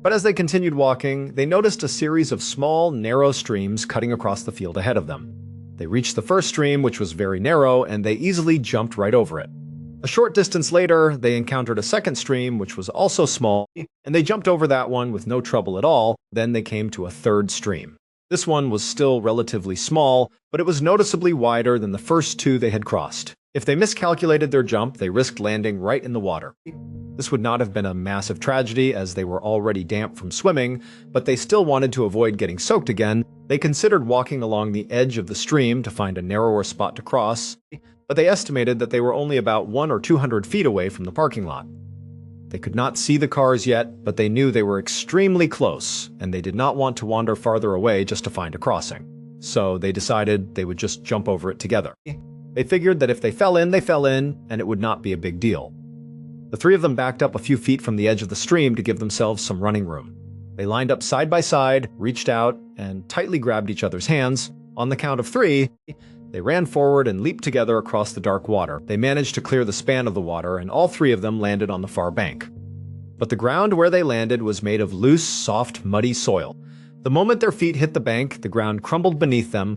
But as they continued walking, they noticed a series of small, narrow streams cutting across the field ahead of them. They reached the first stream, which was very narrow, and they easily jumped right over it. A short distance later, they encountered a second stream, which was also small, and they jumped over that one with no trouble at all. Then they came to a third stream. This one was still relatively small, but it was noticeably wider than the first two they had crossed. If they miscalculated their jump, they risked landing right in the water. This would not have been a massive tragedy as they were already damp from swimming, but they still wanted to avoid getting soaked again. They considered walking along the edge of the stream to find a narrower spot to cross, but they estimated that they were only about 100 or 200 feet away from the parking lot. They could not see the cars yet, but they knew they were extremely close, and they did not want to wander farther away just to find a crossing. So they decided they would just jump over it together. They figured that if they fell in, and it would not be a big deal. The three of them backed up a few feet from the edge of the stream to give themselves some running room. They lined up side by side, reached out, and tightly grabbed each other's hands. On the count of 3, they ran forward and leaped together across the dark water. They managed to clear the span of the water, and all 3 of them landed on the far bank. But the ground where they landed was made of loose, soft, muddy soil. The moment their feet hit the bank, the ground crumbled beneath them,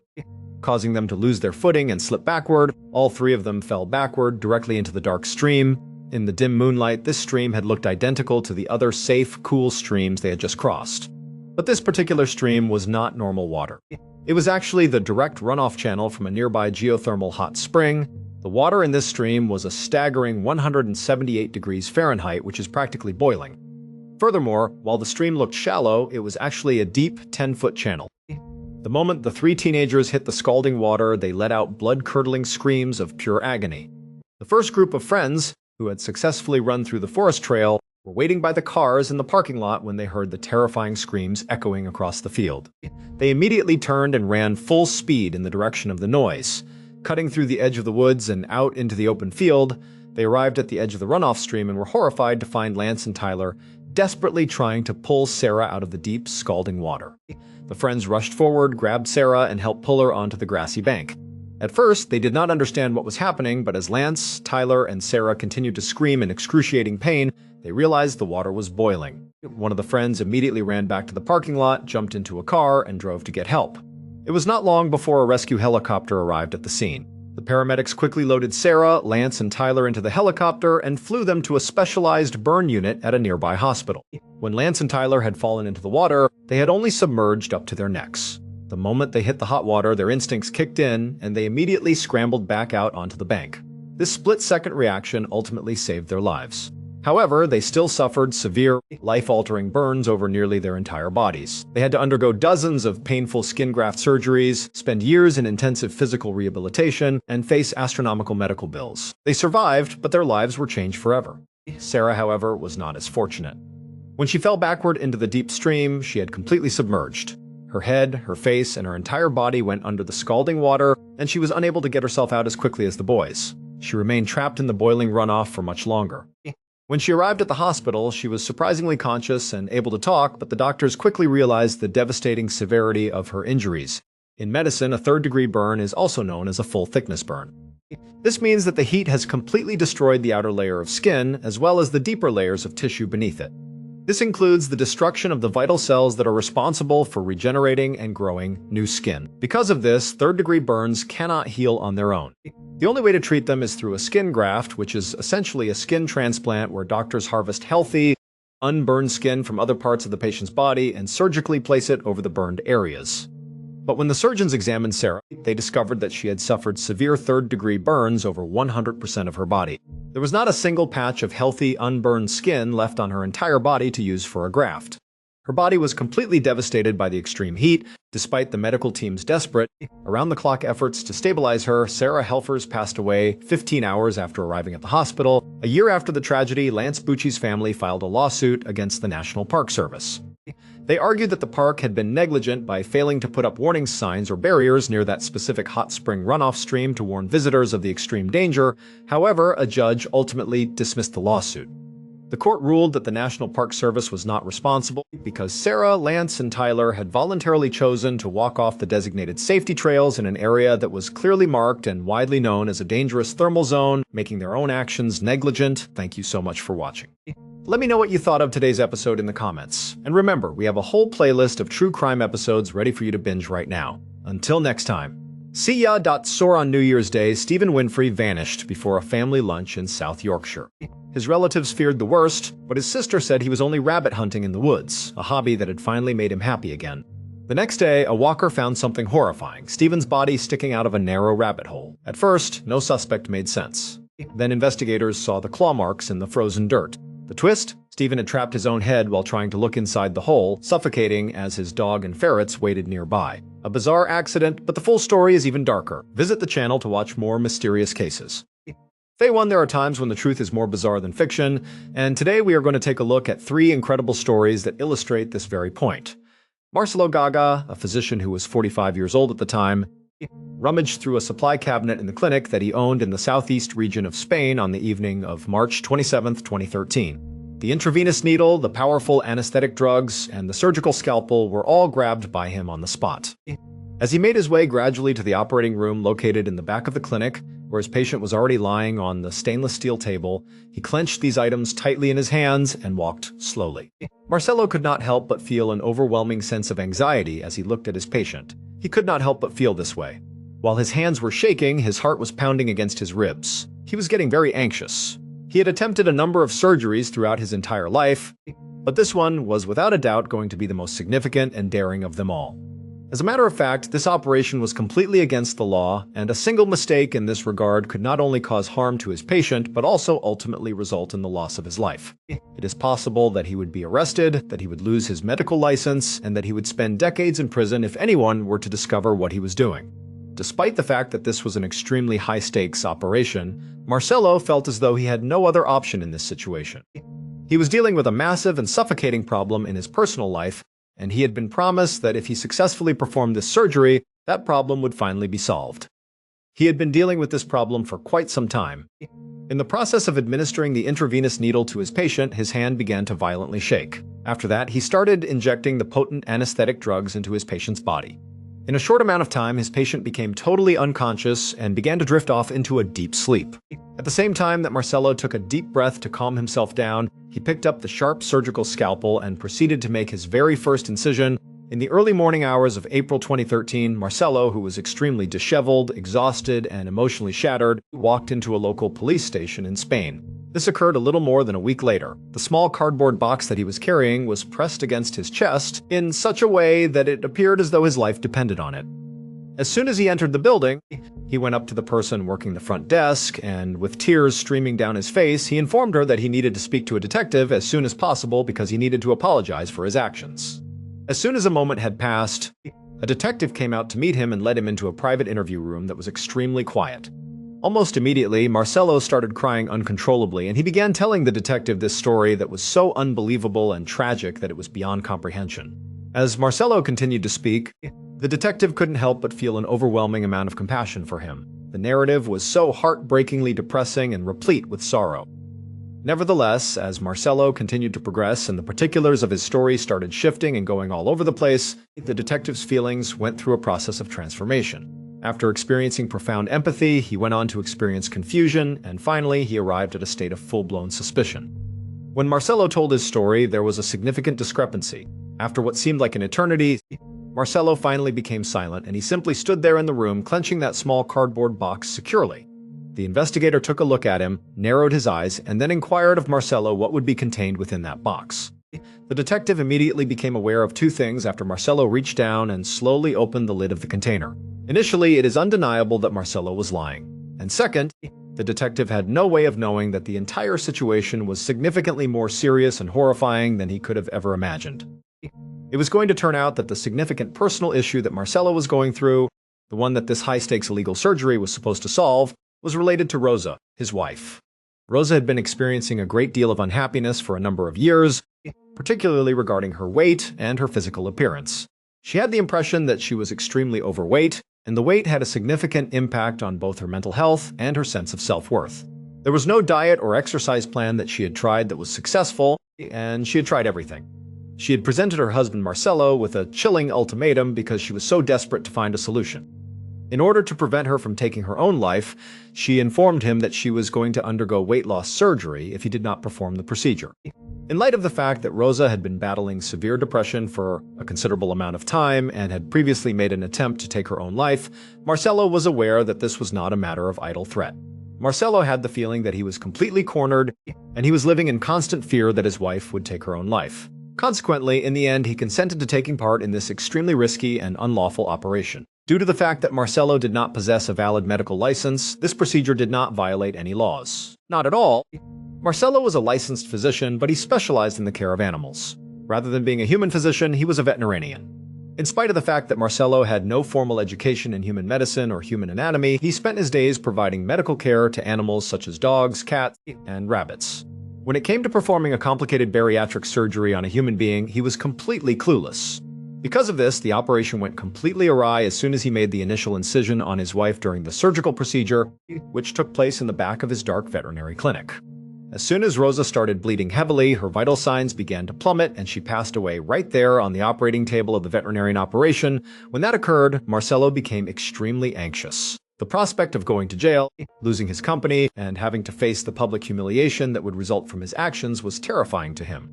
causing them to lose their footing and slip backward. All 3 of them fell backward, directly into the dark stream. In the dim moonlight, this stream had looked identical to the other safe, cool streams they had just crossed. But this particular stream was not normal water. It was actually the direct runoff channel from a nearby geothermal hot spring. The water in this stream was a staggering 178 degrees Fahrenheit, which is practically boiling. Furthermore, while the stream looked shallow, it was actually a deep 10-foot channel. The moment the 3 teenagers hit the scalding water, they let out blood-curdling screams of pure agony. The first group of friends, who had successfully run through the forest trail, were waiting by the cars in the parking lot when they heard the terrifying screams echoing across the field. They immediately turned and ran full speed in the direction of the noise. Cutting through the edge of the woods and out into the open field, they arrived at the edge of the runoff stream and were horrified to find Lance and Tyler desperately trying to pull Sarah out of the deep, scalding water. The friends rushed forward, grabbed Sarah, and helped pull her onto the grassy bank. At first, they did not understand what was happening, but as Lance, Tyler, and Sarah continued to scream in excruciating pain, they realized the water was boiling. One of the friends immediately ran back to the parking lot, jumped into a car, and drove to get help. It was not long before a rescue helicopter arrived at the scene. The paramedics quickly loaded Sarah, Lance, and Tyler into the helicopter and flew them to a specialized burn unit at a nearby hospital. When Lance and Tyler had fallen into the water, they had only submerged up to their necks. The moment they hit the hot water, their instincts kicked in, and they immediately scrambled back out onto the bank. This split-second reaction ultimately saved their lives. However, they still suffered severe, life-altering burns over nearly their entire bodies. They had to undergo dozens of painful skin graft surgeries, spend years in intensive physical rehabilitation, and face astronomical medical bills. They survived, but their lives were changed forever. Sarah, however, was not as fortunate. When she fell backward into the deep stream, she had completely submerged. Her head, her face, and her entire body went under the scalding water, and she was unable to get herself out as quickly as the boys. She remained trapped in the boiling runoff for much longer. When she arrived at the hospital, she was surprisingly conscious and able to talk, but the doctors quickly realized the devastating severity of her injuries. In medicine, a 3rd-degree burn is also known as a full-thickness burn. This means that the heat has completely destroyed the outer layer of skin, as well as the deeper layers of tissue beneath it. This includes the destruction of the vital cells that are responsible for regenerating and growing new skin. Because of this, 3rd-degree burns cannot heal on their own. The only way to treat them is through a skin graft, which is essentially a skin transplant where doctors harvest healthy, unburned skin from other parts of the patient's body and surgically place it over the burned areas. But when the surgeons examined Sarah, they discovered that she had suffered severe 3rd-degree burns over 100% of her body. There was not a single patch of healthy, unburned skin left on her entire body to use for a graft. Her body was completely devastated by the extreme heat. Despite the medical team's desperate, around-the-clock efforts to stabilize her, Sarah Helfers passed away 15 hours after arriving at the hospital. A year after the tragedy, Lance Bucci's family filed a lawsuit against the National Park Service. They argued that the park had been negligent by failing to put up warning signs or barriers near that specific hot spring runoff stream to warn visitors of the extreme danger. However, a judge ultimately dismissed the lawsuit. The court ruled that the National Park Service was not responsible because Sarah, Lance, and Tyler had voluntarily chosen to walk off the designated safety trails in an area that was clearly marked and widely known as a dangerous thermal zone, making their own actions negligent. Thank you so much for watching. Let me know what you thought of today's episode in the comments. And remember, we have a whole playlist of true crime episodes ready for you to binge right now. Until next time. See ya. So on New Year's Day, Stephen Winfrey vanished before a family lunch in South Yorkshire. His relatives feared the worst, but his sister said he was only rabbit hunting in the woods, a hobby that had finally made him happy again. The next day, a walker found something horrifying, Stephen's body sticking out of a narrow rabbit hole. At first, no suspect made sense. Then investigators saw the claw marks in the frozen dirt. The twist? Stephen had trapped his own head while trying to look inside the hole, suffocating as his dog and ferrets waited nearby. A bizarre accident, but the full story is even darker. Visit the channel to watch more mysterious cases. Day 1, there are times when the truth is more bizarre than fiction, and today we are going to take a look at 3 incredible stories that illustrate this very point. Marcelo Gaga, a physician who was 45 years old at the time, rummaged through a supply cabinet in the clinic that he owned in the southeast region of Spain on the evening of March 27, 2013. The intravenous needle, the powerful anesthetic drugs, and the surgical scalpel were all grabbed by him on the spot. As he made his way gradually to the operating room located in the back of the clinic, where his patient was already lying on the stainless steel table, he clenched these items tightly in his hands and walked slowly. Marcelo could not help but feel an overwhelming sense of anxiety as he looked at his patient. He could not help but feel this way. While his hands were shaking, his heart was pounding against his ribs. He was getting very anxious. He had attempted a number of surgeries throughout his entire life, but this one was without a doubt going to be the most significant and daring of them all. As a matter of fact, this operation was completely against the law, and a single mistake in this regard could not only cause harm to his patient, but also ultimately result in the loss of his life. It is possible that he would be arrested, that he would lose his medical license, and that he would spend decades in prison if anyone were to discover what he was doing. Despite the fact that this was an extremely high-stakes operation, Marcelo felt as though he had no other option in this situation. He was dealing with a massive and suffocating problem in his personal life, and he had been promised that if he successfully performed this surgery, that problem would finally be solved. He had been dealing with this problem for quite some time. In the process of administering the intravenous needle to his patient, his hand began to violently shake. After that, he started injecting the potent anesthetic drugs into his patient's body. In a short amount of time, his patient became totally unconscious and began to drift off into a deep sleep. At the same time that Marcelo took a deep breath to calm himself down, he picked up the sharp surgical scalpel and proceeded to make his very first incision. In the early morning hours of April 2013, Marcelo, who was extremely disheveled, exhausted, and emotionally shattered, walked into a local police station in Spain. This occurred a little more than a week later. The small cardboard box that he was carrying was pressed against his chest in such a way that it appeared as though his life depended on it. As soon as he entered the building, he went up to the person working the front desk, and with tears streaming down his face, he informed her that he needed to speak to a detective as soon as possible because he needed to apologize for his actions. As soon as a moment had passed, a detective came out to meet him and led him into a private interview room that was extremely quiet. Almost immediately, Marcelo started crying uncontrollably, and he began telling the detective this story that was so unbelievable and tragic that it was beyond comprehension. As Marcelo continued to speak, the detective couldn't help but feel an overwhelming amount of compassion for him. The narrative was so heartbreakingly depressing and replete with sorrow. Nevertheless, as Marcelo continued to progress and the particulars of his story started shifting and going all over the place, the detective's feelings went through a process of transformation. After experiencing profound empathy, he went on to experience confusion, and finally, he arrived at a state of full-blown suspicion. When Marcelo told his story, there was a significant discrepancy. After what seemed like an eternity, Marcelo finally became silent, and he simply stood there in the room, clenching that small cardboard box securely. The investigator took a look at him, narrowed his eyes, and then inquired of Marcelo what would be contained within that box. The detective immediately became aware of 2 things after Marcelo reached down and slowly opened the lid of the container. Initially, it is undeniable that Marcelo was lying. And second, the detective had no way of knowing that the entire situation was significantly more serious and horrifying than he could have ever imagined. It was going to turn out that the significant personal issue that Marcelo was going through, the one that this high-stakes illegal surgery was supposed to solve, was related to Rosa, his wife. Rosa had been experiencing a great deal of unhappiness for a number of years, particularly regarding her weight and her physical appearance. She had the impression that she was extremely overweight, and the weight had a significant impact on both her mental health and her sense of self-worth. There was no diet or exercise plan that she had tried that was successful, and she had tried everything. She had presented her husband Marcelo with a chilling ultimatum because she was so desperate to find a solution. In order to prevent her from taking her own life, she informed him that she was going to undergo weight loss surgery if he did not perform the procedure. In light of the fact that Rosa had been battling severe depression for a considerable amount of time and had previously made an attempt to take her own life, Marcelo was aware that this was not a matter of idle threat. Marcelo had the feeling that he was completely cornered, and he was living in constant fear that his wife would take her own life. Consequently, in the end, he consented to taking part in this extremely risky and unlawful operation. Due to the fact that Marcelo did not possess a valid medical license, this procedure did not violate any laws. Not at all. Marcelo was a licensed physician, but he specialized in the care of animals. Rather than being a human physician, he was a veterinarian. In spite of the fact that Marcelo had no formal education in human medicine or human anatomy, he spent his days providing medical care to animals such as dogs, cats, and rabbits. When it came to performing a complicated bariatric surgery on a human being, he was completely clueless. Because of this, the operation went completely awry as soon as he made the initial incision on his wife during the surgical procedure, which took place in the back of his dark veterinary clinic. As soon as Rosa started bleeding heavily, her vital signs began to plummet and she passed away right there on the operating table of the veterinarian operation. When that occurred, Marcelo became extremely anxious. The prospect of going to jail, losing his company, and having to face the public humiliation that would result from his actions was terrifying to him.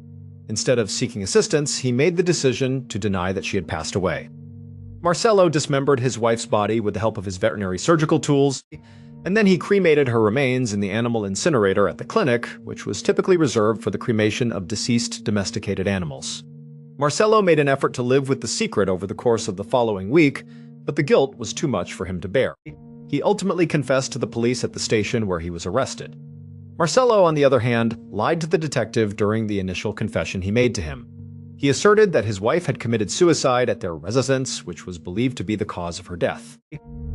Instead of seeking assistance, he made the decision to deny that she had passed away. Marcelo dismembered his wife's body with the help of his veterinary surgical tools, and then he cremated her remains in the animal incinerator at the clinic, which was typically reserved for the cremation of deceased domesticated animals. Marcelo made an effort to live with the secret over the course of the following week, but the guilt was too much for him to bear. He ultimately confessed to the police at the station where he was arrested. Marcelo, on the other hand, lied to the detective during the initial confession he made to him. He asserted that his wife had committed suicide at their residence, which was believed to be the cause of her death.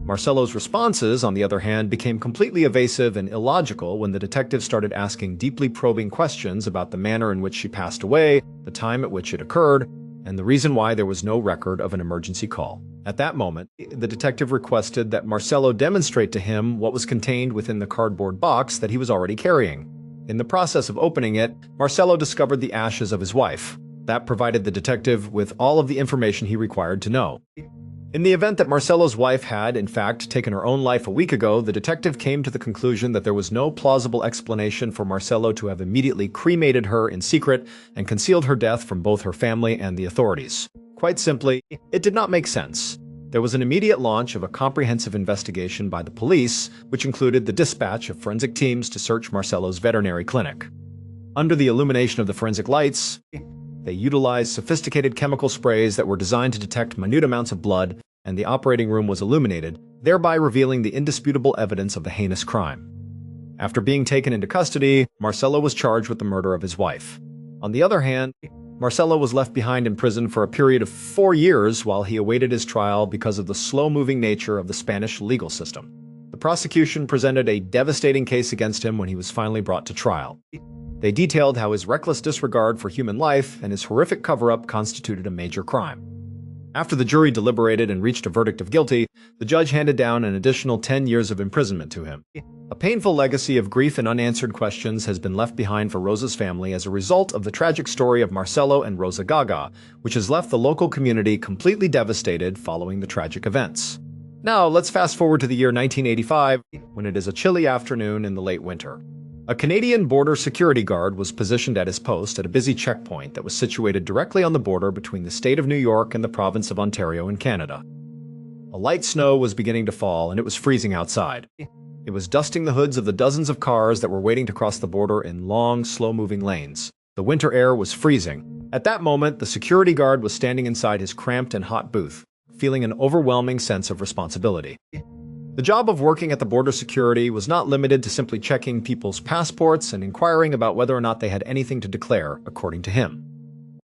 Marcelo's responses, on the other hand, became completely evasive and illogical when the detective started asking deeply probing questions about the manner in which she passed away, the time at which it occurred, and the reason why there was no record of an emergency call. At that moment, the detective requested that Marcelo demonstrate to him what was contained within the cardboard box that he was already carrying. In the process of opening it, Marcelo discovered the ashes of his wife. That provided the detective with all of the information he required to know. In the event that Marcelo's wife had, in fact, taken her own life a week ago, the detective came to the conclusion that there was no plausible explanation for Marcelo to have immediately cremated her in secret and concealed her death from both her family and the authorities. Quite simply, it did not make sense. There was an immediate launch of a comprehensive investigation by the police, which included the dispatch of forensic teams to search Marcelo's veterinary clinic. Under the illumination of the forensic lights, they utilized sophisticated chemical sprays that were designed to detect minute amounts of blood, and the operating room was illuminated, thereby revealing the indisputable evidence of the heinous crime. After being taken into custody, Marcelo was charged with the murder of his wife. On the other hand, Marcelo was left behind in prison for a period of 4 years while he awaited his trial because of the slow-moving nature of the Spanish legal system. The prosecution presented a devastating case against him when he was finally brought to trial. They detailed how his reckless disregard for human life and his horrific cover-up constituted a major crime. After the jury deliberated and reached a verdict of guilty, the judge handed down an additional 10 years of imprisonment to him. A painful legacy of grief and unanswered questions has been left behind for Rosa's family as a result of the tragic story of Marcelo and Rosa Gaga, which has left the local community completely devastated following the tragic events. Now, let's fast forward to the year 1985, when it is a chilly afternoon in the late winter. A Canadian border security guard was positioned at his post at a busy checkpoint that was situated directly on the border between the state of New York and the province of Ontario in Canada. A light snow was beginning to fall and it was freezing outside. It was dusting the hoods of the dozens of cars that were waiting to cross the border in long, slow-moving lanes. The winter air was freezing. At that moment, the security guard was standing inside his cramped and hot booth, feeling an overwhelming sense of responsibility. The job of working at the border security was not limited to simply checking people's passports and inquiring about whether or not they had anything to declare, according to him.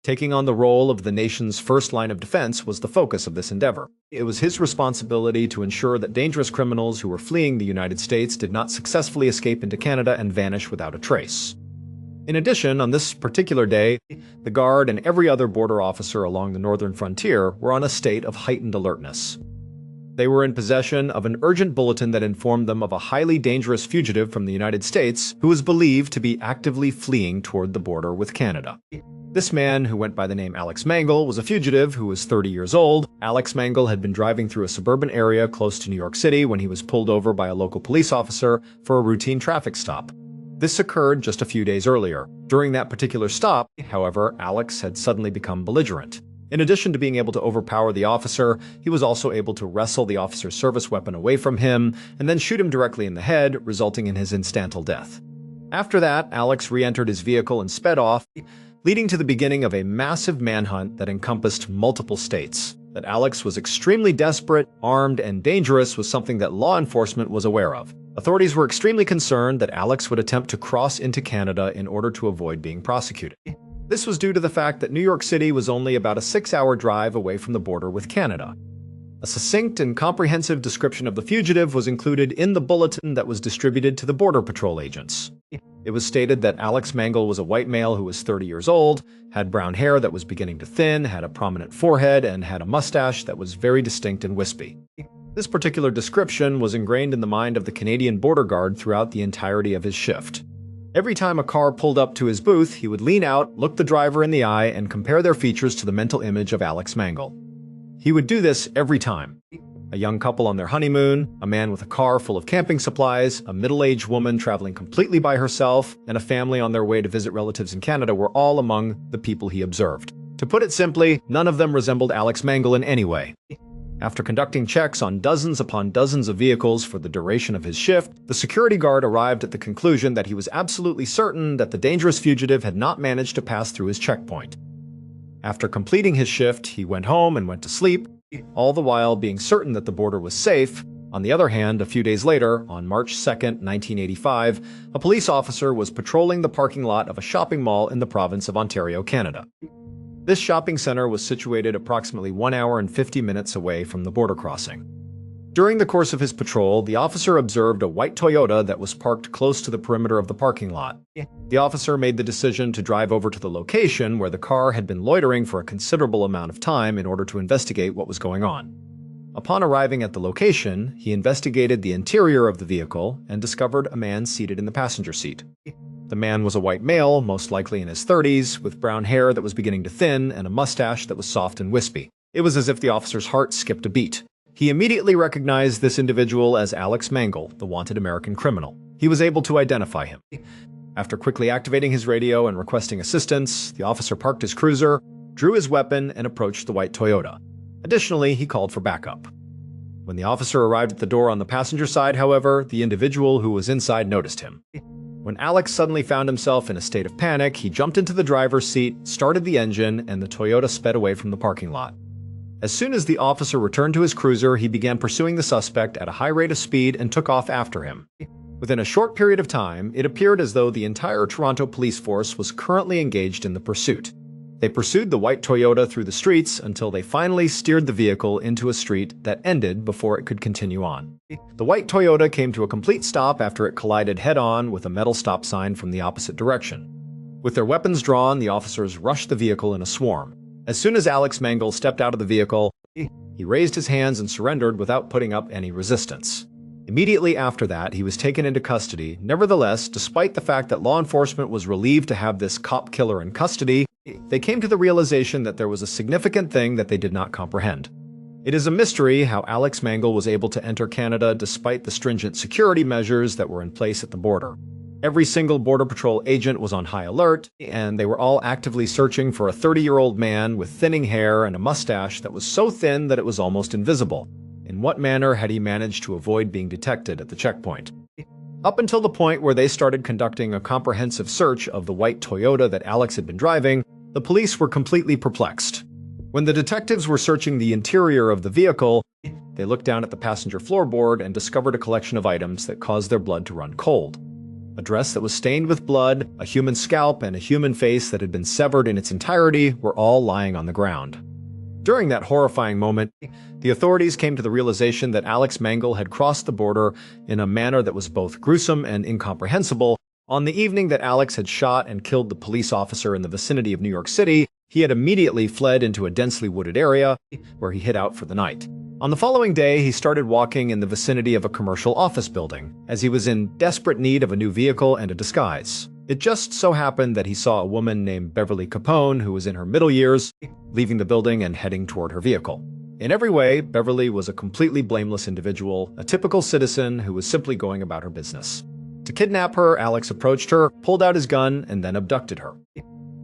Taking on the role of the nation's first line of defense was the focus of this endeavor. It was his responsibility to ensure that dangerous criminals who were fleeing the United States did not successfully escape into Canada and vanish without a trace. In addition, on this particular day, the Guard and every other border officer along the northern frontier were on a state of heightened alertness. They were in possession of an urgent bulletin that informed them of a highly dangerous fugitive from the United States who was believed to be actively fleeing toward the border with Canada. This man, who went by the name Alex Mangle, was a fugitive who was 30 years old. Alex Mangle had been driving through a suburban area close to New York City when he was pulled over by a local police officer for a routine traffic stop. This occurred just a few days earlier. During that particular stop, however, Alex had suddenly become belligerent. In addition to being able to overpower the officer, he was also able to wrestle the officer's service weapon away from him and then shoot him directly in the head, resulting in his instantaneous death. After that, Alex re-entered his vehicle and sped off. leading to the beginning of a massive manhunt that encompassed multiple states. That Alex was extremely desperate, armed, and dangerous was something that law enforcement was aware of. Authorities were extremely concerned that Alex would attempt to cross into Canada in order to avoid being prosecuted. This was due to the fact that New York City was only about a 6-hour drive away from the border with Canada. A succinct and comprehensive description of the fugitive was included in the bulletin that was distributed to the Border Patrol agents. It was stated that Alex Mangle was a white male who was 30 years old, had brown hair that was beginning to thin, had a prominent forehead, and had a mustache that was very distinct and wispy. This particular description was ingrained in the mind of the Canadian border guard throughout the entirety of his shift. Every time a car pulled up to his booth, he would lean out, look the driver in the eye, and compare their features to the mental image of Alex Mangle. He would do this every time. A young couple on their honeymoon, a man with a car full of camping supplies, a middle-aged woman traveling completely by herself, and a family on their way to visit relatives in Canada were all among the people he observed. To put it simply, none of them resembled Alex Mangle in any way. After conducting checks on dozens upon dozens of vehicles for the duration of his shift, the security guard arrived at the conclusion that he was absolutely certain that the dangerous fugitive had not managed to pass through his checkpoint. After completing his shift, he went home and went to sleep, all the while being certain that the border was safe. On the other hand, a few days later, on March 2, 1985, a police officer was patrolling the parking lot of a shopping mall in the province of Ontario, Canada. This shopping center was situated approximately 1 hour and 50 minutes away from the border crossing. During the course of his patrol, the officer observed a white Toyota that was parked close to the perimeter of the parking lot. The officer made the decision to drive over to the location where the car had been loitering for a considerable amount of time in order to investigate what was going on. Upon arriving at the location, he investigated the interior of the vehicle and discovered a man seated in the passenger seat. The man was a white male, most likely in his 30s, with brown hair that was beginning to thin and a mustache that was soft and wispy. It was as if the officer's heart skipped a beat. He immediately recognized this individual as Alex Mangle, the wanted American criminal. He was able to identify him. After quickly activating his radio and requesting assistance, the officer parked his cruiser, drew his weapon, and approached the white Toyota. Additionally, he called for backup. When the officer arrived at the door on the passenger side, however, the individual who was inside noticed him. When Alex suddenly found himself in a state of panic, he jumped into the driver's seat, started the engine, and the Toyota sped away from the parking lot. As soon as the officer returned to his cruiser, he began pursuing the suspect at a high rate of speed and took off after him. Within a short period of time, it appeared as though the entire Toronto police force was currently engaged in the pursuit. They pursued the white Toyota through the streets until they finally steered the vehicle into a street that ended before it could continue on. The white Toyota came to a complete stop after it collided head-on with a metal stop sign from the opposite direction. With their weapons drawn, the officers rushed the vehicle in a swarm. As soon as Alex Mangle stepped out of the vehicle, he raised his hands and surrendered without putting up any resistance. Immediately after that, he was taken into custody. Nevertheless, despite the fact that law enforcement was relieved to have this cop killer in custody, they came to the realization that there was a significant thing that they did not comprehend. It is a mystery how Alex Mangle was able to enter Canada despite the stringent security measures that were in place at the border. Every single Border Patrol agent was on high alert, and they were all actively searching for a 30-year-old man with thinning hair and a mustache that was so thin that it was almost invisible. In what manner had he managed to avoid being detected at the checkpoint? Up until the point where they started conducting a comprehensive search of the white Toyota that Alex had been driving, the police were completely perplexed. When the detectives were searching the interior of the vehicle, they looked down at the passenger floorboard and discovered a collection of items that caused their blood to run cold. A dress that was stained with blood, a human scalp, and a human face that had been severed in its entirety were all lying on the ground. During that horrifying moment, the authorities came to the realization that Alex Mangle had crossed the border in a manner that was both gruesome and incomprehensible. On the evening that Alex had shot and killed the police officer in the vicinity of New York City, he had immediately fled into a densely wooded area where he hid out for the night. On the following day, he started walking in the vicinity of a commercial office building, as he was in desperate need of a new vehicle and a disguise. It just so happened that he saw a woman named Beverly Capone, who was in her middle years, leaving the building and heading toward her vehicle. In every way, Beverly was a completely blameless individual, a typical citizen who was simply going about her business. To kidnap her, Alex approached her, pulled out his gun, and then abducted her.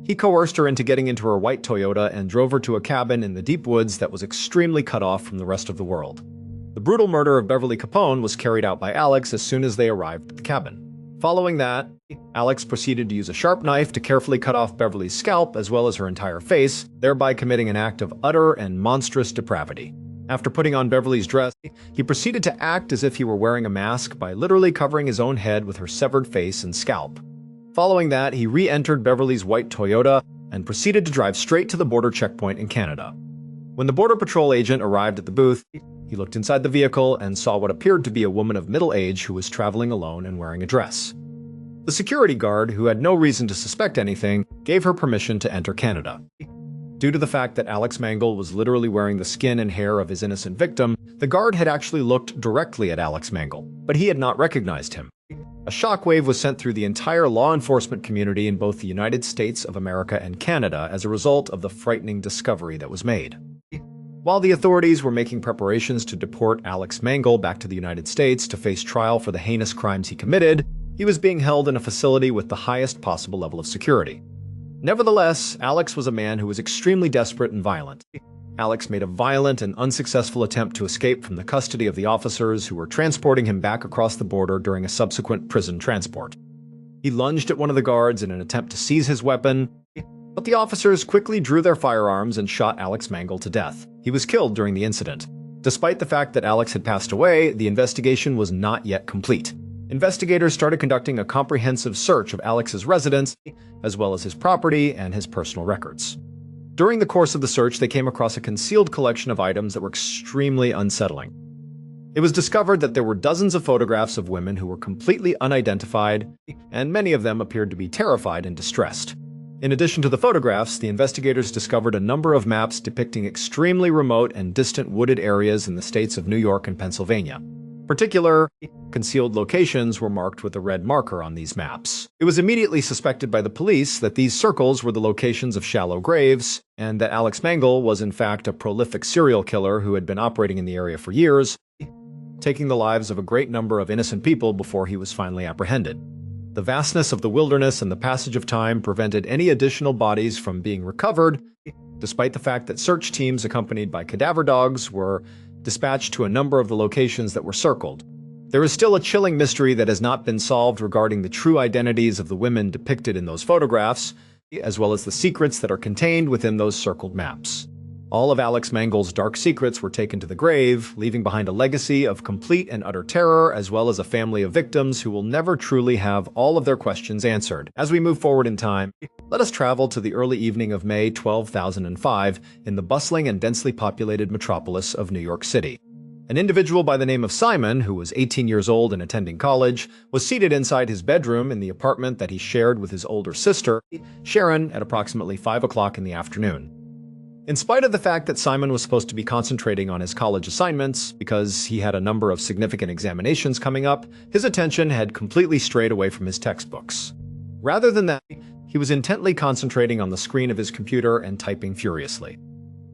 He coerced her into getting into her white Toyota and drove her to a cabin in the deep woods that was extremely cut off from the rest of the world. The brutal murder of Beverly Capone was carried out by Alex as soon as they arrived at the cabin. Following that, Alex proceeded to use a sharp knife to carefully cut off Beverly's scalp as well as her entire face, thereby committing an act of utter and monstrous depravity. After putting on Beverly's dress, he proceeded to act as if he were wearing a mask by literally covering his own head with her severed face and scalp. Following that, he re-entered Beverly's white Toyota and proceeded to drive straight to the border checkpoint in Canada. When the Border Patrol agent arrived at the booth, he looked inside the vehicle and saw what appeared to be a woman of middle age who was traveling alone and wearing a dress. The security guard, who had no reason to suspect anything, gave her permission to enter Canada. Due to the fact that Alex Mangle was literally wearing the skin and hair of his innocent victim, the guard had actually looked directly at Alex Mangle, but he had not recognized him. A shockwave was sent through the entire law enforcement community in both the United States of America and Canada as a result of the frightening discovery that was made. While the authorities were making preparations to deport Alex Mangle back to the United States to face trial for the heinous crimes he committed, he was being held in a facility with the highest possible level of security. Nevertheless, Alex was a man who was extremely desperate and violent. Alex made a violent and unsuccessful attempt to escape from the custody of the officers who were transporting him back across the border during a subsequent prison transport. He lunged at one of the guards in an attempt to seize his weapon, but the officers quickly drew their firearms and shot Alex Mangle to death. He was killed during the incident. Despite the fact that Alex had passed away, the investigation was not yet complete. Investigators started conducting a comprehensive search of Alex's residence, as well as his property and his personal records. During the course of the search, they came across a concealed collection of items that were extremely unsettling. It was discovered that there were dozens of photographs of women who were completely unidentified, and many of them appeared to be terrified and distressed. In addition to the photographs, the investigators discovered a number of maps depicting extremely remote and distant wooded areas in the states of New York and Pennsylvania. Particular concealed locations were marked with a red marker on these maps. It was immediately suspected by the police that these circles were the locations of shallow graves, and that Alex Mangle was in fact a prolific serial killer who had been operating in the area for years, taking the lives of a great number of innocent people before he was finally apprehended. The vastness of the wilderness and the passage of time prevented any additional bodies from being recovered, despite the fact that search teams accompanied by cadaver dogs were dispatched to a number of the locations that were circled. There is still a chilling mystery that has not been solved regarding the true identities of the women depicted in those photographs, as well as the secrets that are contained within those circled maps. All of Alex Mangle's dark secrets were taken to the grave, leaving behind a legacy of complete and utter terror, as well as a family of victims who will never truly have all of their questions answered. As we move forward in time, let us travel to the early evening of May 2005 in the bustling and densely populated metropolis of New York City. An individual by the name of Simon, who was 18 years old and attending college, was seated inside his bedroom in the apartment that he shared with his older sister, Sharon, at approximately 5 o'clock in the afternoon. In spite of the fact that Simon was supposed to be concentrating on his college assignments because he had a number of significant examinations coming up, his attention had completely strayed away from his textbooks. Rather than that, he was intently concentrating on the screen of his computer and typing furiously.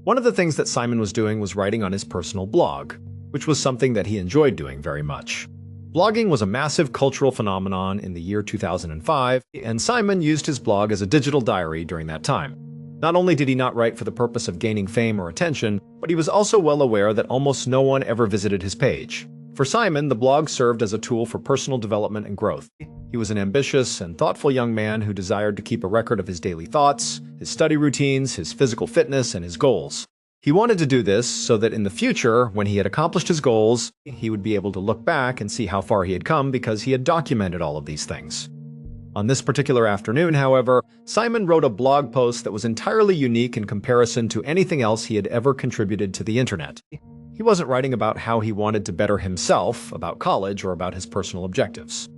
One of the things that Simon was doing was writing on his personal blog, which was something that he enjoyed doing very much. Blogging was a massive cultural phenomenon in the year 2005, and Simon used his blog as a digital diary during that time. Not only did he not write for the purpose of gaining fame or attention, but he was also well aware that almost no one ever visited his page. For Simon, the blog served as a tool for personal development and growth. He was an ambitious and thoughtful young man who desired to keep a record of his daily thoughts, his study routines, his physical fitness, and his goals. He wanted to do this so that in the future, when he had accomplished his goals, he would be able to look back and see how far he had come because he had documented all of these things. On this particular afternoon, however, Simon wrote a blog post that was entirely unique in comparison to anything else he had ever contributed to the internet. He wasn't writing about how he wanted to better himself, about college, or about his personal objectives.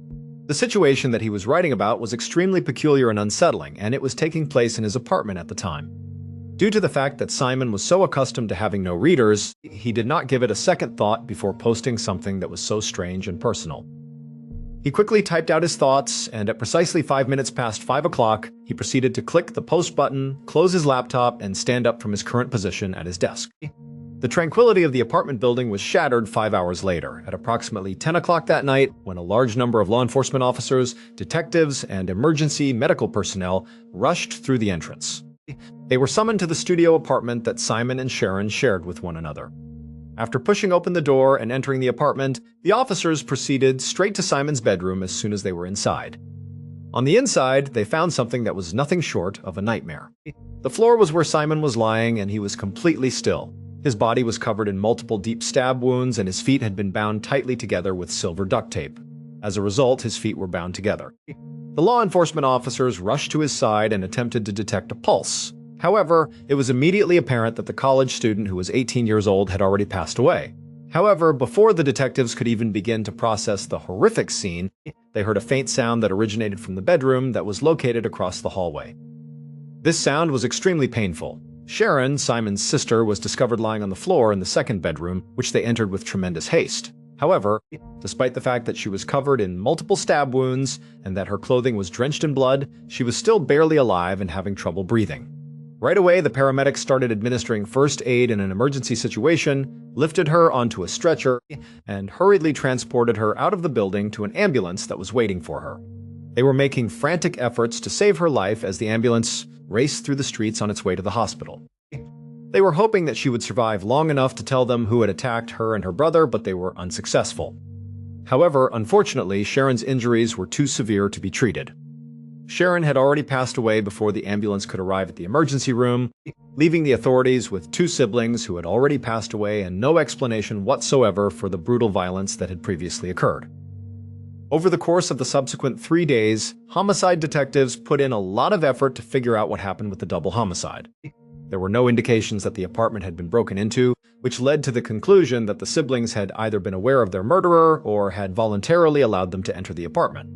The situation that he was writing about was extremely peculiar and unsettling, and it was taking place in his apartment at the time. Due to the fact that Simon was so accustomed to having no readers, he did not give it a second thought before posting something that was so strange and personal. He quickly typed out his thoughts, and at precisely 5 minutes past 5 o'clock, he proceeded to click the post button, close his laptop, and stand up from his current position at his desk. The tranquility of the apartment building was shattered 5 hours later, at approximately 10 o'clock that night, when a large number of law enforcement officers, detectives, and emergency medical personnel rushed through the entrance. They were summoned to the studio apartment that Simon and Sharon shared with one another. After pushing open the door and entering the apartment, the officers proceeded straight to Simon's bedroom as soon as they were inside. On the inside, they found something that was nothing short of a nightmare. The floor was where Simon was lying, and he was completely still. His body was covered in multiple deep stab wounds, and his feet had been bound tightly together with silver duct tape. As a result, his feet were bound together. The law enforcement officers rushed to his side and attempted to detect a pulse. However, it was immediately apparent that the college student who was 18 years old had already passed away. However, before the detectives could even begin to process the horrific scene, they heard a faint sound that originated from the bedroom that was located across the hallway. This sound was extremely painful. Sharon, Simon's sister, was discovered lying on the floor in the second bedroom, which they entered with tremendous haste. However, despite the fact that she was covered in multiple stab wounds and that her clothing was drenched in blood, she was still barely alive and having trouble breathing. Right away, the paramedics started administering first aid in an emergency situation, lifted her onto a stretcher, and hurriedly transported her out of the building to an ambulance that was waiting for her. They were making frantic efforts to save her life as the ambulance raced through the streets on its way to the hospital. They were hoping that she would survive long enough to tell them who had attacked her and her brother, but they were unsuccessful. However, unfortunately, Sharon's injuries were too severe to be treated. Sharon had already passed away before the ambulance could arrive at the emergency room, leaving the authorities with two siblings who had already passed away and no explanation whatsoever for the brutal violence that had previously occurred. Over the course of the subsequent 3 days, homicide detectives put in a lot of effort to figure out what happened with the double homicide. There were no indications that the apartment had been broken into, which led to the conclusion that the siblings had either been aware of their murderer or had voluntarily allowed them to enter the apartment.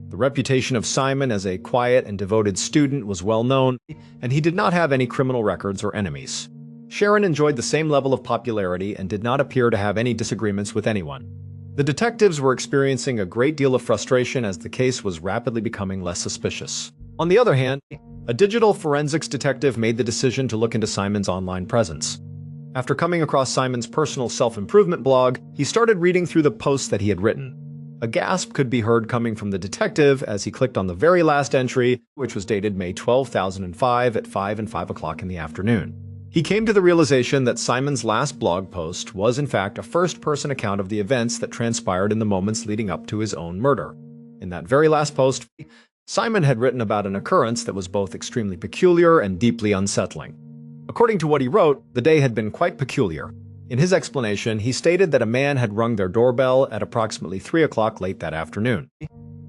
The reputation of Simon as a quiet and devoted student was well known, and he did not have any criminal records or enemies. Sharon enjoyed the same level of popularity and did not appear to have any disagreements with anyone. The detectives were experiencing a great deal of frustration as the case was rapidly becoming less suspicious. On the other hand, a digital forensics detective made the decision to look into Simon's online presence. After coming across Simon's personal self-improvement blog, he started reading through the posts that he had written. A gasp could be heard coming from the detective as he clicked on the very last entry, which was dated May 12, 2005 at 5 o'clock in the afternoon. He came to the realization that Simon's last blog post was in fact a first-person account of the events that transpired in the moments leading up to his own murder. In that very last post, Simon had written about an occurrence that was both extremely peculiar and deeply unsettling. According to what he wrote, the day had been quite peculiar. In his explanation, he stated that a man had rung their doorbell at approximately 3 o'clock late that afternoon.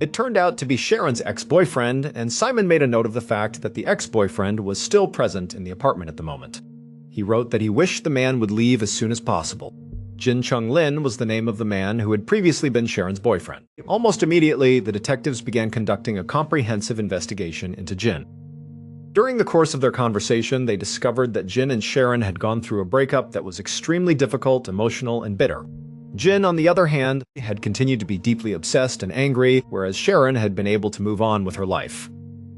It turned out to be Sharon's ex-boyfriend, and Simon made a note of the fact that the ex-boyfriend was still present in the apartment at the moment. He wrote that he wished the man would leave as soon as possible. Jin Chung Lin was the name of the man who had previously been Sharon's boyfriend. Almost immediately, the detectives began conducting a comprehensive investigation into Jin. During the course of their conversation, they discovered that Jin and Sharon had gone through a breakup that was extremely difficult, emotional, and bitter. Jin, on the other hand, had continued to be deeply obsessed and angry, whereas Sharon had been able to move on with her life.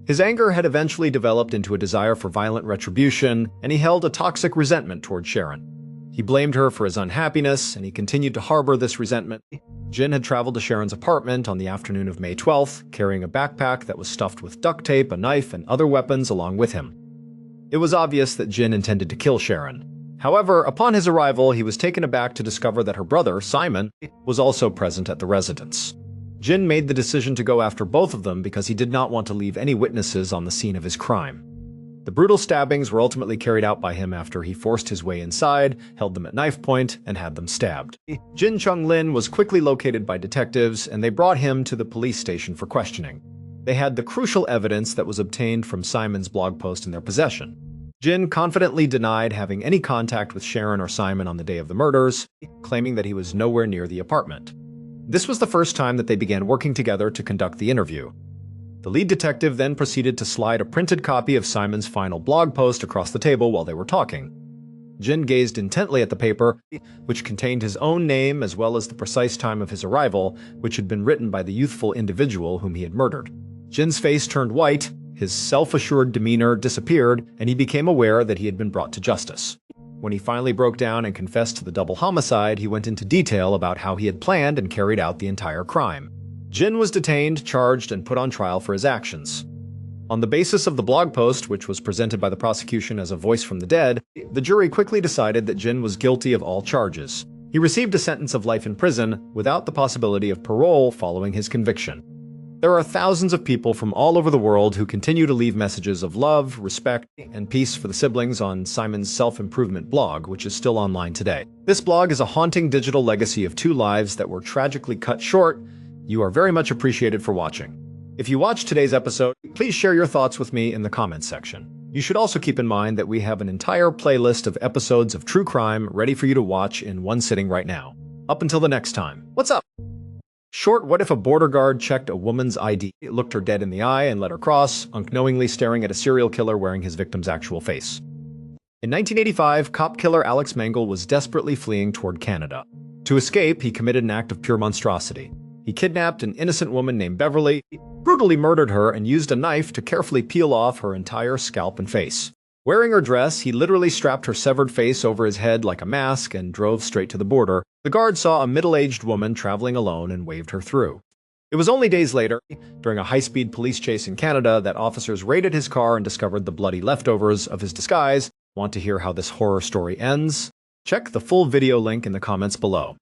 His anger had eventually developed into a desire for violent retribution, and he held a toxic resentment toward Sharon. He blamed her for his unhappiness, and he continued to harbor this resentment. Jin had traveled to Sharon's apartment on the afternoon of May 12th, carrying a backpack that was stuffed with duct tape, a knife, and other weapons along with him. It was obvious that Jin intended to kill Sharon. However, upon his arrival, he was taken aback to discover that her brother, Simon, was also present at the residence. Jin made the decision to go after both of them because he did not want to leave any witnesses on the scene of his crime. The brutal stabbings were ultimately carried out by him after he forced his way inside, held them at knife point, and had them stabbed. Jin Chung Lin was quickly located by detectives, and they brought him to the police station for questioning. They had the crucial evidence that was obtained from Simon's blog post in their possession. Jin confidently denied having any contact with Sharon or Simon on the day of the murders, claiming that he was nowhere near the apartment. This was the first time that they began working together to conduct the interview. The lead detective then proceeded to slide a printed copy of Simon's final blog post across the table while they were talking. Jin gazed intently at the paper, which contained his own name as well as the precise time of his arrival, which had been written by the youthful individual whom he had murdered. Jin's face turned white, his self-assured demeanor disappeared, and he became aware that he had been brought to justice. When he finally broke down and confessed to the double homicide, he went into detail about how he had planned and carried out the entire crime. Jin was detained, charged, and put on trial for his actions. On the basis of the blog post, which was presented by the prosecution as a voice from the dead, the jury quickly decided that Jin was guilty of all charges. He received a sentence of life in prison without the possibility of parole following his conviction. There are thousands of people from all over the world who continue to leave messages of love, respect, and peace for the siblings on Simon's self-improvement blog, which is still online today. This blog is a haunting digital legacy of two lives that were tragically cut short. You are very much appreciated for watching. If you watched today's episode, please share your thoughts with me in the comments section. You should also keep in mind that we have an entire playlist of episodes of true crime ready for you to watch in one sitting right now. Up until the next time, what's up? Short, what if a border guard checked a woman's ID, looked her dead in the eye, and let her cross, unknowingly staring at a serial killer wearing his victim's actual face? In 1985, cop killer Alex Mangle was desperately fleeing toward Canada. To escape, he committed an act of pure monstrosity. He kidnapped an innocent woman named Beverly, brutally murdered her, and used a knife to carefully peel off her entire scalp and face. Wearing her dress, he literally strapped her severed face over his head like a mask and drove straight to the border. The guard saw a middle-aged woman traveling alone and waved her through. It was only days later, during a high-speed police chase in Canada, that officers raided his car and discovered the bloody leftovers of his disguise. Want to hear how this horror story ends? Check the full video link in the comments below.